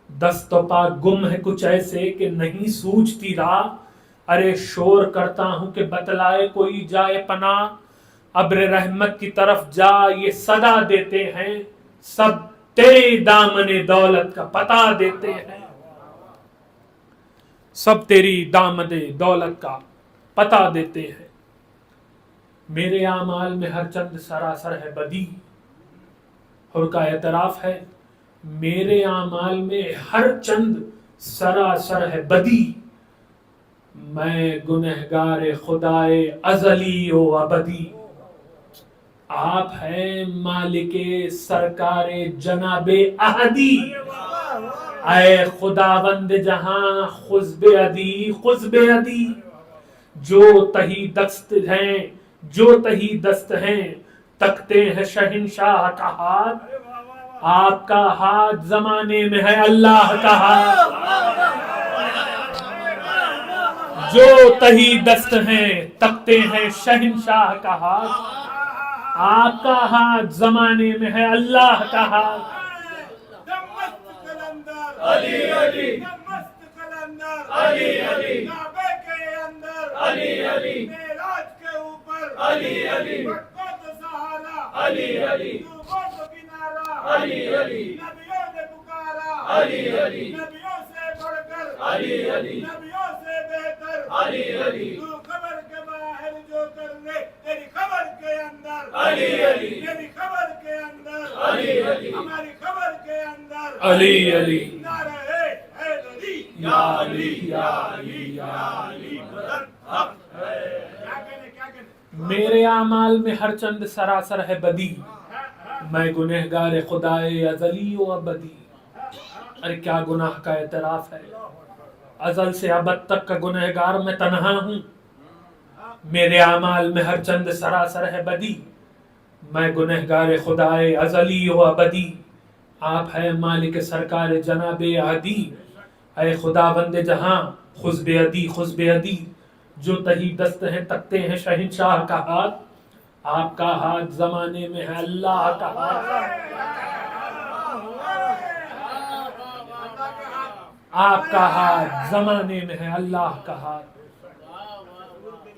دست و پا گم ہے کچھ ایسے کہ نہیں سوجتی راہ، ارے شور کرتا ہوں کہ بتلائے کوئی جائے پناہ، ابر رحمت کی طرف جا یہ صدا دیتے ہیں، سب تیرے دامن دولت کا پتہ دیتے ہیں، سب تیری دامن دولت کا پتہ دیتے ہیں۔ میرے اعمال میں ہر چند سراسر ہے بدی، اور کا اعتراف ہے میرے اعمال میں ہر چند سراسر ہے بدی، میں گنہگار خدائے ازلی و ابدی، آپ ہیں مالک سرکار جناب احدی، اے خداوند جہاں خذ بعدی خذ بعدی، جو تہی دست ہیں جو تہی دست ہیں تکتے ہیں شہنشاہ کا ہاتھ، آپ کا ہاتھ زمانے میں ہے اللہ کا ہاتھ، جو تہی دست ہیں تکتے ہیں شہنشاہ کا ہاتھ. آپ کا ہاتھ زمانے میں ہے اللہ کا ہاتھ. علی علی مست قلندر علی علی کعبے کے اندر علی علی معراج کے اوپر علی علی مکہ تو سہارا علی علی طوفان تو کنارا علی علی نبیوں نے پکارا علی علی نبیوں سے بڑھ کر علی علی نبیوں سے بہتر علی علی تو خبر کے باہر جو کر لے تیری خبر کے اندر علی علی تیری خبر کے اندر علی علی ہماری خبر کے اندر علی علی یا علی یا علی یا علی مدد حق ہے. کیا کہنے میرے اعمال میں ہر چند سراسر ہے بدی. میں گنہگار خدائے ازلی و ابدی. ارے کیا گناہ کا اعتراف ہے. ازل سے ابد تک کا گنہگار میں تنہا ہوں. میرے اعمال میں ہر چند سراسر ہے بدی. میں گنہگار خدائے ازلی و ابدی. آپ ہے مالک سرکار جناب عدی. اے خدا بند جہاں خذ بیدی خذ بیدی. جو تہی دست ہیں تکتے ہیں شہنشاہ کا ہاتھ. آپ کا ہاتھ زمانے میں ہے اللہ کا ہاتھ. آپ کا ہاتھ زمانے میں ہے اللہ کا ہاتھ.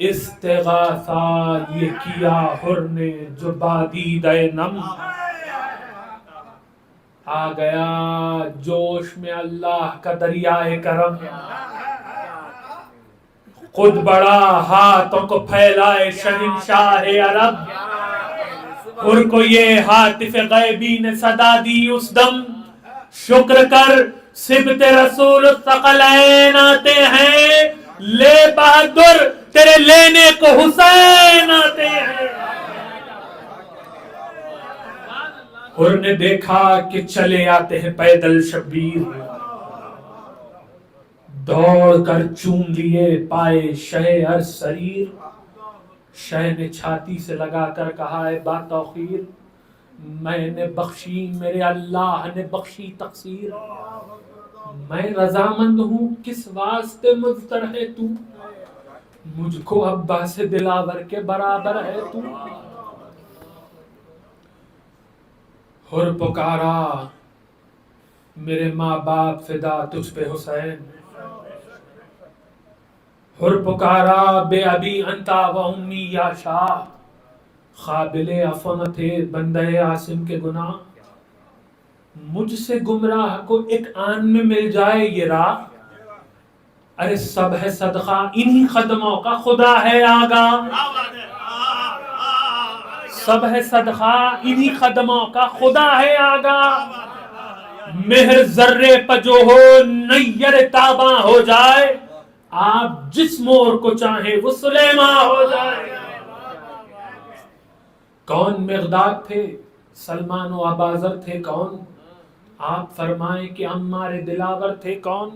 استغاثہ یہ کیا حر نے جو بادیدہ نم. آ گیا جوش میں اللہ کا دریائے کرم. خود بڑا ہاتھوں کو پھیلائے شہنشاہ عرب. حر کو یہ ہاتف غیبی نے صدا دی اس دم. شکر کر سبت رسول الثقلین آتے ہیں. لے بہادر تیرے لینے کو حسین آتے ہیں. حر نے دیکھا کہ چلے آتے ہیں پیدل شبیر. دوڑ کر چوم لیے پائے شہ ہر سریر. شہ نے چھاتی سے لگا کر کہا ہے با توقیر. میں نے بخشی میرے اللہ نے بخشی تقصیر. میں رضامند ہوں کس واسطے مضطر ہے تو. مجھ کو عباس دلاور کے برابر ہے تو. حر پکارا میرے ماں باپ فدا تجھ پہ حسین. حر پکارا بے ابی انتا و امی یا شاہ. قابل عفو نہ تھے بندے عاصم کے گناہ. مجھ سے گمراہ کو ایک آن میں مل جائے یہ راہ. ارے سب ہے صدقہ انہی قدموں کا خدا ہے آگاہ. سب ہے صدقہ انہی قدموں کا خدا ہے آگاہ. مہر ذرے پہ جو ہو نیر تاباں ہو جائے. آپ جس مور کو چاہیں وہ سلیماں ہو جائے. کون مقداد تھے سلمان و اباذر تھے کون. آپ فرمائیں کہ عمار دلاور تھے کون.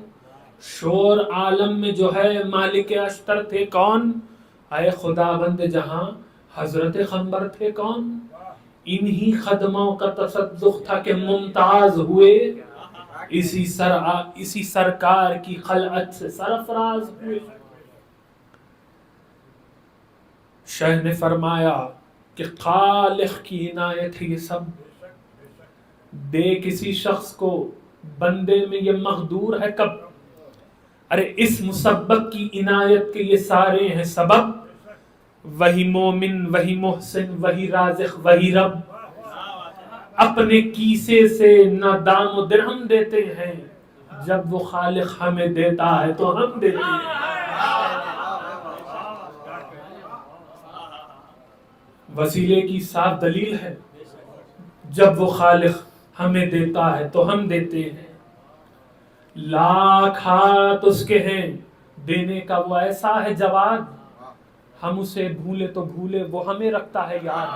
شور عالم میں جو ہے مالک اشتر تھے کون. اے خدا بند جہاں حضرت خنبر تھے کون. انہی قدموں کا تصدق تھا کہ ممتاز ہوئے. اسی سرکار کی خلعت سے سرفراز ہوئے. شہ نے فرمایا کہ خالق کی عنایت ہے یہ سب. دے کسی شخص کو بندے میں یہ مقدور ہے کب. ارے اس مسبب کی عنایت کے یہ سارے ہیں سبب. وہی مومن وہی محسن وہی رازق وہی رب. اپنے کیسے سے نہ دام و درہم دیتے ہیں. جب وہ خالق ہمیں دیتا ہے تو ہم دیتے ہیں. وسیلے کی صاف دلیل ہے. جب وہ خالق ہمیں دیتا ہے تو ہم دیتے ہیں. لاکھ ہاتھ اس کے ہیں دینے کا وہ ایسا ہے جواد. ہم اسے بھولے تو بھولے وہ ہمیں رکھتا ہے یاد.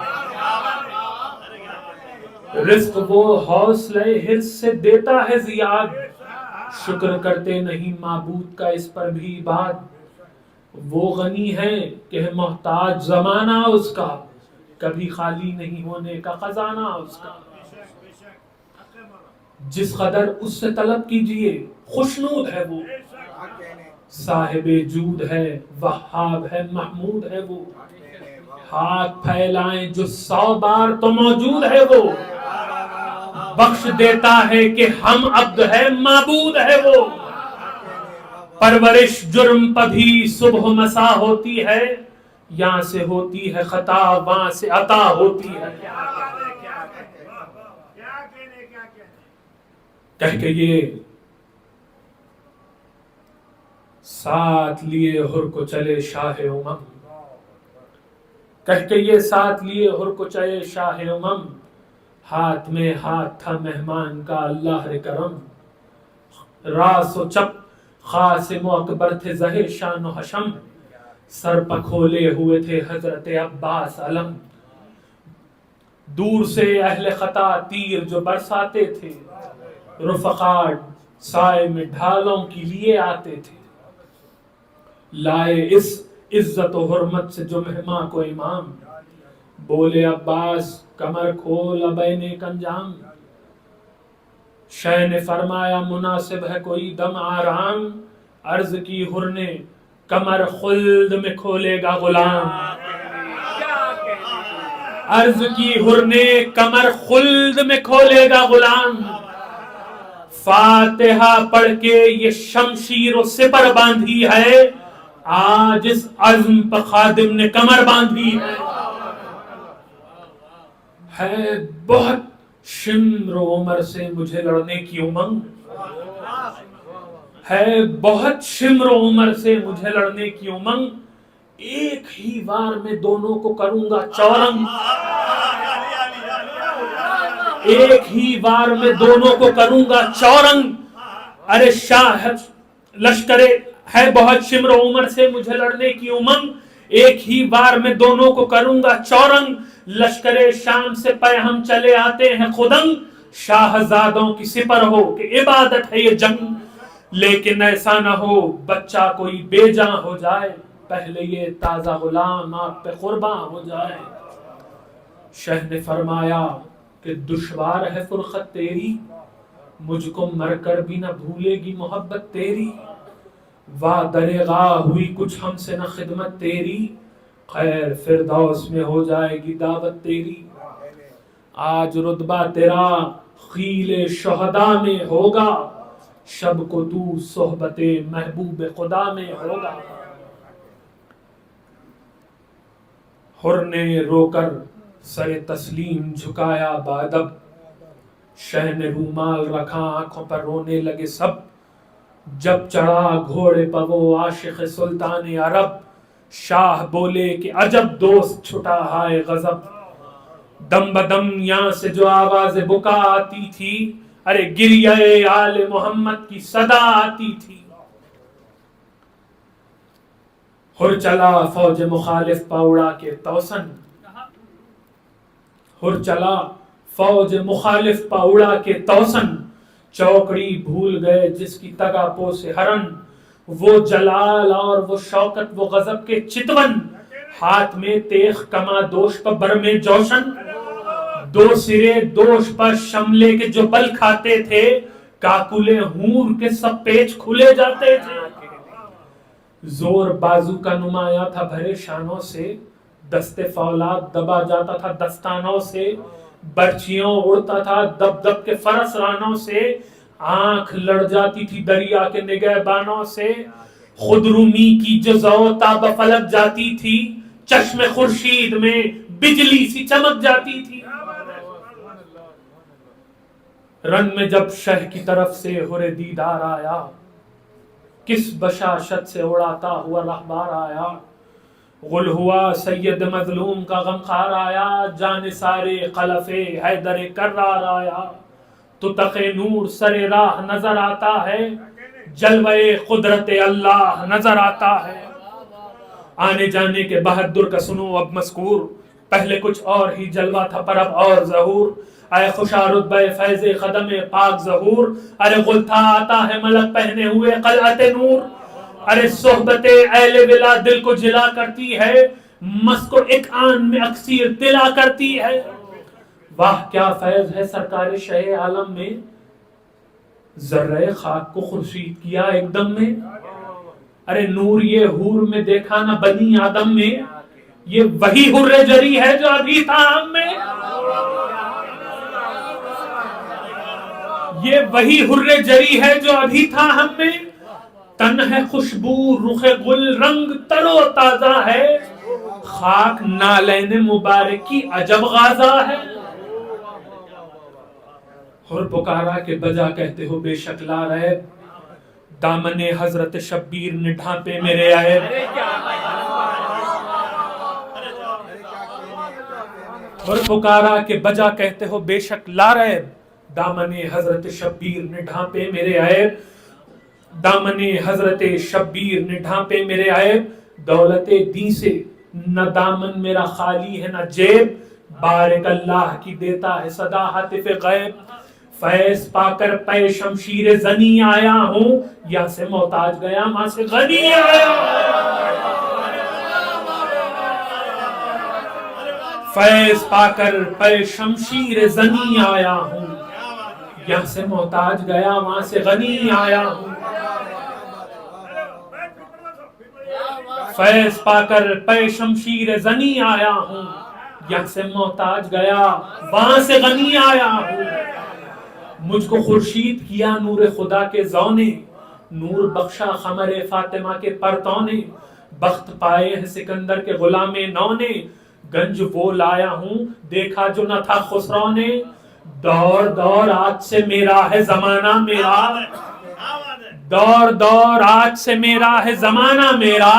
رزق وہ حوصلے حرص سے دیتا ہے زیاد. شکر کرتے نہیں معبود کا اس پر بھی بات. وہ غنی ہے کہ ہے محتاج زمانہ اس کا. کبھی خالی نہیں ہونے کا خزانہ اس کا. جس قدر اس سے طلب کیجئے خوشنود ہے وہ. صاحب جود ہے، وہاب ہے، محمود ہے وہ، ہاتھ پھیلائیں جو 100 بار تو موجود ہے وہ، بخش دیتا ہے کہ ہم عبد ہے، معبود ہے وہ، پرورش جرم پبھی صبح مسا ہوتی ہے، یہاں سے ہوتی ہے خطا وہاں سے عطا ہوتی ہے۔ کہہ کے یہ ساتھ لیے ہر کو چلے شاہ امم، کہہ کے یہ ساتھ لیے ہر کو چلے شاہ امم، ہاتھ میں ہاتھ تھا مہمان کا اللہ کرم، راس و چپ قاسم و اکبر تھے زہر شان و حشم، سر پکھولے ہوئے تھے حضرت عباس علم، دور سے اہل خطا تیر جو برساتے تھے، رفقا سائے میں ڈھالوں کے لیے آتے تھے، لائے اس عزت و حرمت سے جو مہماں کو امام، بولے عباس کمر کھول ابین کنجام، شہ نے فرمایا مناسب ہے کوئی دم آرام، عرض کی حر نے کمر خلد میں کھولے گا غلام، عرض کی حر نے کمر خلد میں کھولے گا غلام، فاتحہ پڑھ کے یہ شمشیر و سپر باندھی ہے، آج اس عزم پر خادم نے کمر باندھی ہے بہت شمر و عمر سے مجھے لڑنے کی امنگ، ہے بہت شمر و عمر سے مجھے لڑنے کی امنگ، ایک ہی وار میں دونوں کو کروں گا چورنگ، ایک ہی وار میں دونوں کو کروں گا چورنگ، ارے شاہ لشکرے ہے بہت شمر و عمر سے مجھے لڑنے کی امنگ، ایک ہی وار میں دونوں کو کروں گا چورنگ، لشکر شام سے پیغام چلے آتے ہیں خدنگ، شاہزادوں کی سپر ہو کہ عبادت ہے یہ جنگ، لیکن ایسا نہ ہو بچہ کوئی بے جاں ہو جائے، پہلے یہ تازہ غلام آپ پہ قرباں ہو جائے۔ شہ نے فرمایا کہ دشوار ہے فرقت تیری، مجھ کو مر کر بھی نہ بھولے گی محبت تیری، واہ دریغا ہوئی کچھ ہم سے نہ خدمت تیری، خیر فردوس میں ہو جائے گی دعوت تیری، آج رتبہ تیرا خیل شہداء میں ہوگا، شب کو تو صحبت محبوب خدا میں ہوگا۔ حر نے رو کر سر تسلیم جھکایا بادب، شہ نے رومال رکھا آنکھوں پر رونے لگے سب، جب چڑھا گھوڑے پر وہ عاشق سلطان عرب، شاہ بولے کہ عجب دوست چھٹا ہائے غضب، دم بدم یہاں سے جو آواز بکا آتی تھی، ارے گریہ آل محمد کی صدا آتی تھی، ہر چلا فوج مخالف پاوڑا کے توسن، ہر چلا فوج مخالف پاوڑا کے توسن، چوکڑی بھول گئے جس کی تگا پو سے ہرن، وہ جلال اور وہ شوکت وہ غضب کے چتون، ہاتھ میں تیغ کما دوش پر برمے جوشن، دو سرے دوش پر شملے کے جو بل کھاتے تھے، کاکلے ہور کے سب پیچ کھلے جاتے تھے، زور بازو کا نمایاں تھا بھرے شانوں سے، دست فولاد دبا جاتا تھا دستانوں سے، برچیوں اڑتا تھا دب دب کے فرس رانوں سے، آنکھ لڑ جاتی تھی دریا کے نگہبانوں سے، خود رومی کی جو زوتا بفلک جاتی تھی، چشم خورشید میں بجلی سی چمک جاتی تھی، رن میں جب شہ کی طرف سے ہر دیدار آیا، کس بشاشت سے اڑاتا ہوا رہبار آیا، غل ہوا سید مظلوم کا غمخار آیا، جان سارے خلف حیدر کرار آیا، تو تق نور سر راہ نظر آتا ہے، جلوہ قدرت اللہ نظر آتا ہے، آنے جانے کے بہادر کا سنو اب مذکور، پہلے کچھ اور ہی جلوہ تھا پر اب اور ظہور، اے خوشا رتبہ فیض قدم پاک ظہور، ارے غل تھا آتا ہے ملک پہنے ہوئے قلعت نور، ارے صحبت اہل ولا دل کو جلا کرتی ہے، مس کو ایک آن میں اکسیر تلا کرتی ہے، واہ کیا فیض ہے سرکار شہ عالم میں، ذرہ خاک کو خورشید کیا ایک دم میں، ارے نور یہ حور میں دیکھا نہ بنی آدم میں، یہ وہی حر جری ہے جو ابھی تھا ہم میں، یہ وہی حر جری ہے جو ابھی تھا ہم میں، تن ہے خوشبو رخ گل رنگ تر و تازہ ہے، خاک نالین مبارک کی عجب غازہ ہے۔ حر پکارا کہ بجا کہتے ہو بے شک لا رہے، دامن حضرت شبیر نے ڈھانپے میرے عیب، حر پکارا کہ بجا کہتے ہو بے شک لا رہے، دامن حضرت شبیر نے ڈھانپے میرے عیب، دامن حضرت شبیر نے ڈھانپے میرے عیب، دولت دی سے نہ دامن میرا خالی ہے نہ جیب، بارک اللہ کی دیتا ہے صدا ہاتف غیب، فیض پا کر پے شمشیر زنی آیا ہوں، یا سے محتاج گیا ماں سے غنی آیا، فیض پا کر پے شمشیر زنی آیا ہوں، یہاں سے محتاج گیا وہاں سے غنی آیا ہوں، فیض پا کر پے شمشیر زنی آیا ہوں، یہاں سے محتاج گیا وہاں سے غنی آیا ہوں، مجھ کو خورشید کیا نور خدا کے ضو نے، نور بخشا خمر فاطمہ کے پرتوں نے، بخت پائے ہیں سکندر کے غلام نو نے، گنج وہ لایا ہوں دیکھا جو نہ تھا خسرو نے، دور دور آج سے میرا ہے زمانہ میرا، دور دور آج سے میرا ہے زمانہ میرا،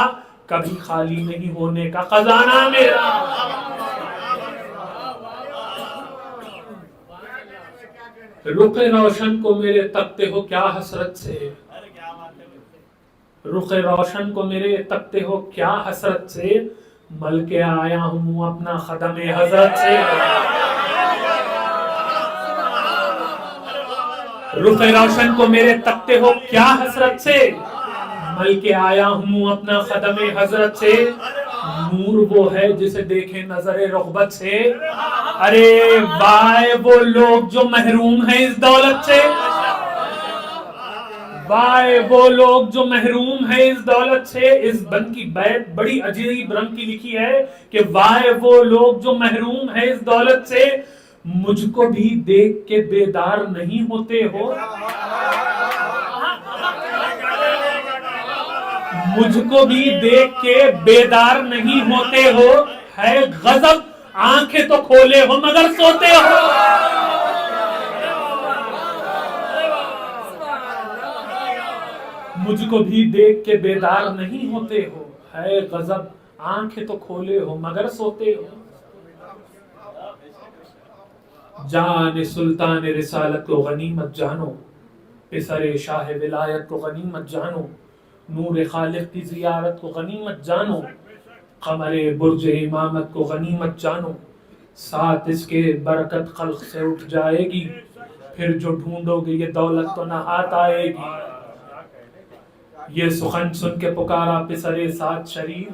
کبھی خالی نہیں ہونے کا خزانہ میرا۔ رخ روشن کو میرے تکتے ہو کیا حسرت سے، رخ روشن کو میرے تکتے ہو کیا حسرت سے، مل کے آیا ہوں اپنا خدم حضرت سے، رخ روشن کو میرے تکتے ہو کیا حسرت سے، مل کے آیا ہوں اپنا خدم حضرت سے، نور وہ ہے جسے دیکھے نظر رغبت سے، ارے وائے وہ لوگ جو محروم ہیں اس دولت سے، وائے وہ لوگ جو محروم ہیں اس دولت سے، اس بند کی بیت بڑی عجیب رنگ کی لکھی ہے کہ وائے وہ لوگ جو محروم ہیں اس دولت سے، مجھ کو بھی دیکھ کے بیدار نہیں ہوتے ہو، مجھ کو بھی دیکھ کے بیدار نہیں ہوتے ہو، ہے غضب آنکھیں تو کھولے ہو مگر سوتے ہو، مجھ کو بھی دیکھ کے بیدار نہیں ہوتے ہو، ہے غضب آنکھیں تو کھولے ہو مگر سوتے ہو، جان سلطان رسالت کو غنیمت جانو، پسر شاہ ولایت کو غنیمت جانو، نور خالق کی زیارت کو غنیمت جانو، قمر برج امامت کو غنیمت جانو، ساتھ اس کے برکت خلق سے اٹھ جائے گی، پھر جو ڈھونڈو گے یہ دولت تو نہ ہاتھ آئے گی، یہ سخن سن کے پکارا پسر سات شریر،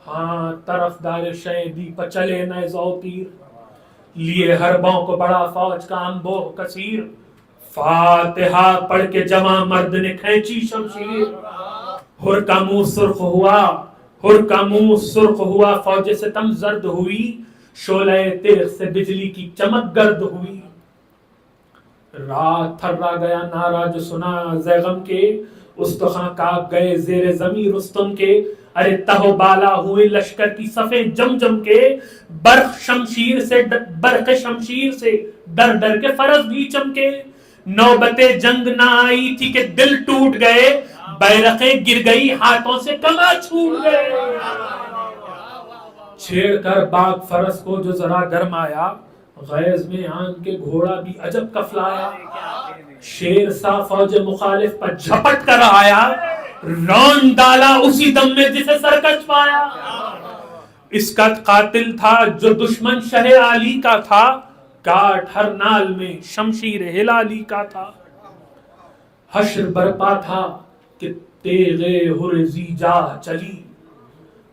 ہاں طرف دار شہدی پچلے نئے زو تیر، لیے حربوں کو بڑا فوج کا انبوہ کثیر، فاتحہ پڑھ کے جوان مرد نے کھینچی شمشیر، حر کا منہ سرخ ہوا، حر کا منہ سرخ ہوا، فوج ستم زرد ہوئی، شعلہ تیغ سے بجلی کی چمک گرد ہوئی، رات تھرا گیا نعرہ جو سنا زیغم کے، استخوان کاپ گئے زیر زمین رستم کے، ارے تہو بالا ہوئے لشکر کی صفیں جم جم کے، برق شمشیر سے ڈر ڈر کے فرس بھی چمکے، نوبت جنگ نہ آئی تھی کہ دل ٹوٹ گئے، بیرقیں گر گئی ہاتھوں سے کما چھوٹ گئے، چھیڑ کر باغ فرس کو جو ذرا گرم آیا، غیظ میں آن کے گھوڑا بھی عجب کفلایا، شیر سا فوج مخالف پر جھپٹ کر آیا، رون ڈالا اسی دم میں جسے سرکش پایا، اس کا قاتل تھا جو دشمن شہ علی کا تھا، کاٹ ہر نال میں شمشیر ہلالی کا تھا، حشر برپا تھا کہ تیغ حر زیجا چلی،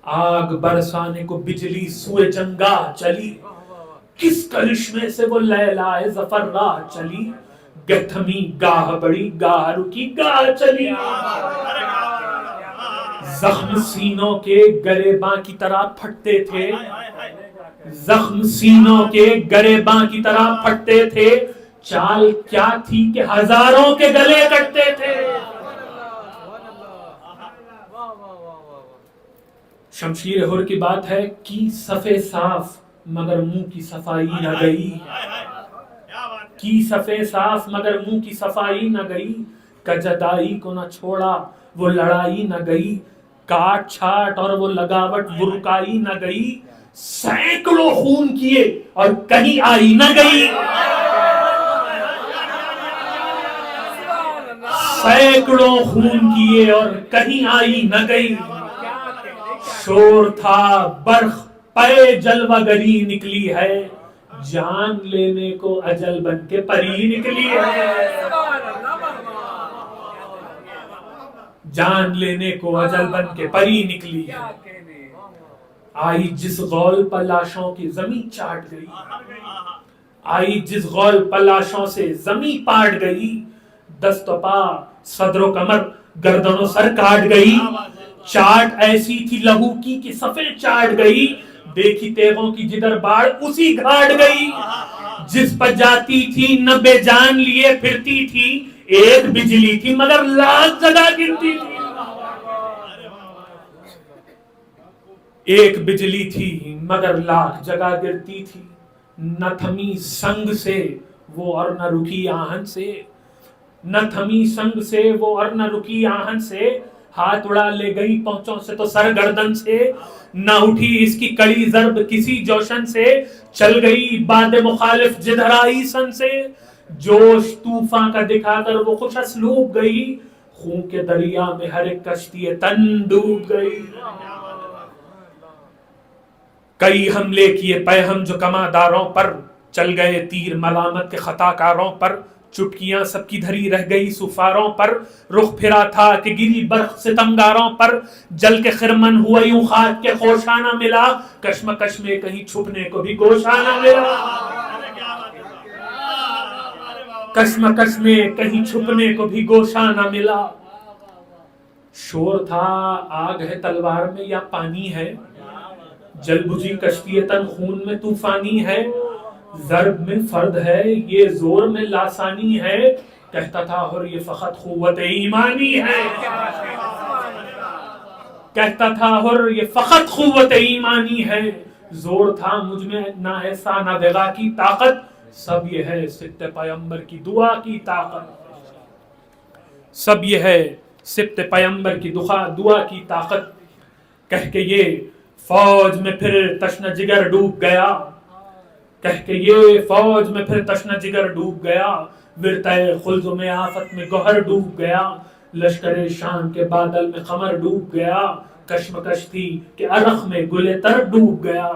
آگ برسانے کو بجلی سوئے جنگاہ چلی، کس کرشمے سے وہ لیلہ ظفر راہ چلی، گہ تھمی گاہ بڑی گاہ رکی گاہ چلی، زخم سینوں کے گریباں کی طرح پھٹتے تھے، زخم سینوں کے گریباں کی طرح پھٹتے تھے، چال کیا تھی کہ ہزاروں کے گلے کٹتے تھے۔ شمشیر ہر کی بات ہے، کی صفے صاف مگر منہ کی صفائی نہ گئی، کی صفے صاف مگر منہ کی صفائی نہ گئی، کجدائی کو نہ چھوڑا وہ لڑائی نہ گئی، کاٹ چھاٹ اور وہ لگاوٹ وہ رکائی نہ گئی، سینکڑوں خون کیے اور کہیں آئی نہ گئی، سینکڑوں خون کیے اور کہیں آئی نہ گئی، شور تھا برق پے جلوہ گری نکلی ہے، جان لینے کو اجل بن کے پری نکلی ہے، جان لینے کو اجل بن کے پری نکلی ہے، آئی جس غول پر لاشوں کی زمین چاٹ گئی، آئی جس غول پر لاشوں سے زمین پاٹ گئی، دست و پا صدر و کمر گردن و سر کاٹ گئی، چاٹ ایسی تھی لہو کی کہ صفیں چاٹ گئی، دیکھی تیغوں کی جدر باڑ اسی گھاٹ گئی، جس پر جاتی تھی نہ بے جان لیے پھرتی تھی، ایک بجلی تھی مگر لاکھ جگہ گرتی تھی، ایک بجلی تھی مگر لاکھ جگہ گرتی تھی، نہ تھمی سنگ سے وہ اور نہ رکی آہن سے، نہ تھمی سنگ سے وہ اور نہ رکی آہن سے، ہاتھ اڑا لے گئی پہنچوں سے تو سر گردن سے، نہ اٹھی اس کی کڑی ضرب کسی جوشن سے، چل گئی باد مخالف جدھر آئی سن سے، جوش طوفان کا دکھا کر وہ خوش اسلوب گئی، خون کے دریا میں ہر ایک کشتی تن ڈوب گئی، کئی حملے کیے پے ہم جو کماداروں پر، چل گئے تیر ملامت کے خطا کاروں پر، چٹکیاں سب کی دھری رہ گئی سفاروں پر، رخ پھرا تھا کہ گری برق ستمگاروں پر، جل کے خرمن ہوا یوں خاک کے خوشانہ ملا، کشمکش میں کہیں چھپنے کو بھی گوشانہ ملا، کشمکش میں کہیں چھپنے کو بھی گوشانہ ملا، شور تھا آگ ہے تلوار میں یا پانی ہے، جل بجھی کشتی تن خون میں طوفانی ہے، ضرب میں فرد ہے یہ زور میں لاسانی ہے، کہتا تھا حر یہ فقط قوت ایمانی ہے، کہتا تھا حر یہ فقط قوت ایمانی ہے، زور تھا مجھ میں نہ ایسا نہ بغا کی طاقت، سب یہ ہے سبت پیمبر کی دعا کی طاقت، سب یہ ہے سبت پیمبر کی دعا کی طاقت، کہہ کے یہ فوج میں پھر تشنہ جگر ڈوب گیا، کہہ کے یہ فوج میں پھر تشنہ جگر ڈوب گیا، ورتہ خلد میں آفت میں گوہر ڈوب گیا، لشکر شان کے بادل میں قمر ڈوب گیا، کشمکش تھی کہ عرق میں گل تر ڈوب گیا،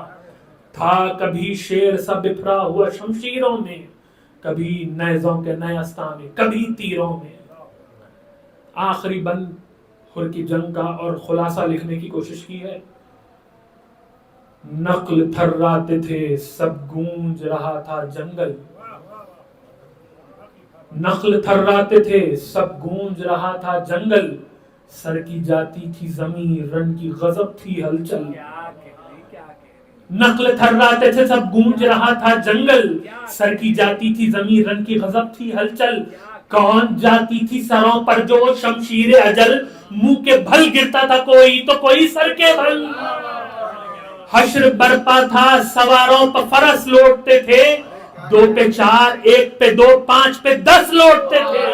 تھا کبھی شیر سا بپھرا ہوا شمشیروں میں، کبھی نیزوں کے نئے استانے کبھی تیروں میں۔ آخری بند حر کی جنگ کا اور خلاصہ لکھنے کی کوشش کی ہے۔ نقل تھراتے تھے سب گونج رہا تھا جنگل، نقل تھراتے تھے سب گونج رہا تھا جنگل، سر کی جاتی تھی زمین رن کی غضب تھی ہلچل، نقل تھراتے تھے سب گونج رہا تھا جنگل، سر کی جاتی تھی زمین رن کی غضب تھی ہلچل، کون جاتی تھی سروں پر جو شمشیر اجل، منہ کے بھل گرتا تھا کوئی تو کوئی سر کے بھل، حشر برپا تھا سواروں پر فرس لوٹتے تھے، 2 پہ 4 1 پہ 2 5 پہ 10 لوٹتے تھے،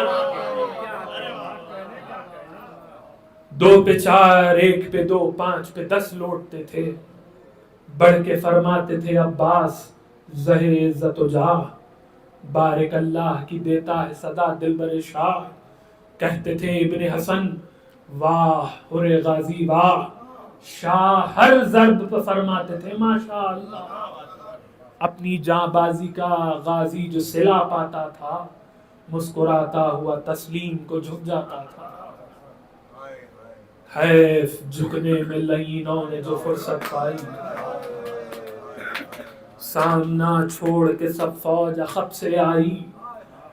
2 پہ 4 1 پہ 2 5 پہ 10 لوٹتے تھے، بڑھ کے فرماتے تھے عباس زہر عزت و جاہ، بارک اللہ کی دیتا ہے صدا دلبر شاہ، کہتے تھے ابن حسن واہ حر غازی واہ، شاہ ہر ضرب پر فرماتے تھے ماشاءاللہ، اپنی جاں بازی کا غازی جو صلہ پاتا تھا، مسکراتا ہوا تسلیم کو جھک جاتا تھا، حیف جھکنے میں لعینوں نے جو فرصت پائی، سامنا چھوڑ کے سب فوج اخب سے آئی،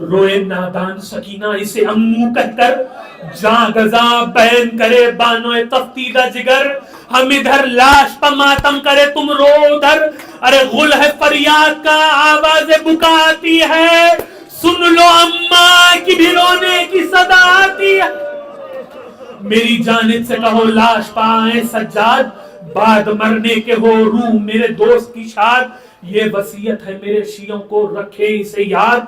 روئے نادان سکینہ اسے امو کہہ کر، جاں گزاں بین کرے بانو تفتیدہ جگر، ہم ادھر لاش پہ ماتم کرے تم رو ادھر، ارے غل ہے فریاد کا آواز بکا آتی ہے، سن لو اماں کی بھی رونے کی صدا آتی ہے، میری جانب سے کہو لاش پائیں سجاد، بعد مرنے کے ہو روح میرے دوست کی شاد، یہ وصیت ہے میرے شیعوں کو رکھے اسے یاد،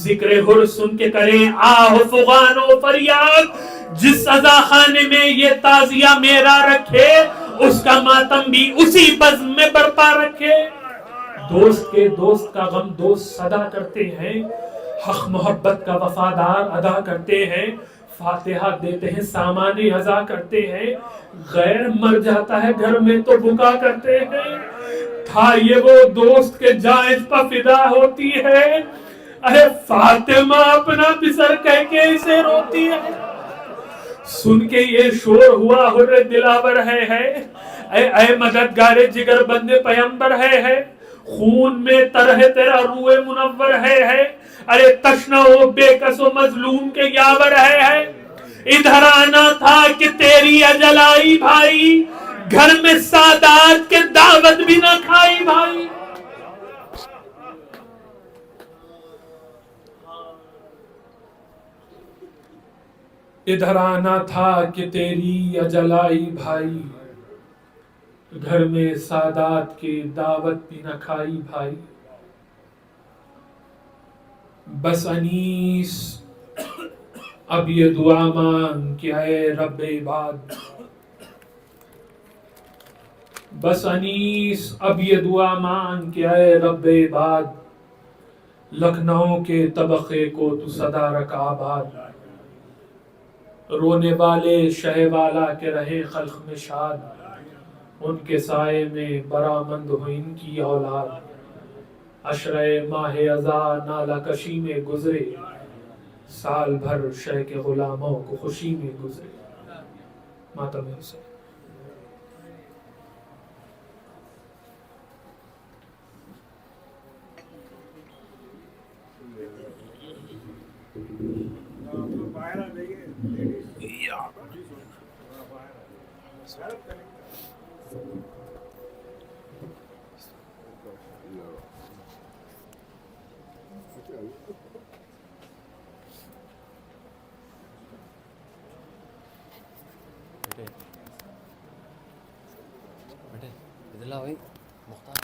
ذکر حر سن کے کریں آہ فغان و فریاد، جس عزا خانے میں یہ تعزیہ میرا رکھے، اس کا ماتم بھی اسی بزم میں برپا رکھے، دوست کے دوست کا غم دوست صدا کرتے ہیں، حق محبت کا وفادار ادا کرتے ہیں، فاتحہ دیتے ہیں سامان ازا کرتے ہیں، غیر مر جاتا ہے گھر میں تو بکا کرتے ہیں، تھا یہ وہ دوست کے جائز پہ فدا ہوتی ہے، ارے فاطمہ اپنا بسر کہہ کے اسے روتی ہے، سن کے یہ شور ہوا حر دلاور ہے، اے مددگار جگر بندے پیمبر ہے، خون میں تر ہے تیرا روح منور ہے، ارے تشنہ و بے کس و مظلوم کے یاور ہے، ادھر آنا تھا کہ تیری اجل آئی بھائی، گھر میں سادات کے دعوت بھی نہ کھائی بھائی، ادھر آنا تھا کہ تیری اجل آئی بھائی، گھر میں سادات کی دعوت بھی نہ کھائی بھائی، بس انیس اب یہ دعا مانگ کہ اے رب عباد، بس انیس اب یہ دعا مانگ کہ اے رب عباد، لکھنؤ کے طبقے کو تو صدا رکھ آباد، رونے والے شہ والا کے رہے خلق میں شاد، ان کے سائے میں برآمد ہو ان کی اولاد، عشرہ ماہ ازا نالہ کشی میں گزرے، سال بھر شہ کے غلاموں کو خوشی میں گزرے، ماتم حسین۔ بیٹے ادھر لاؤ مختار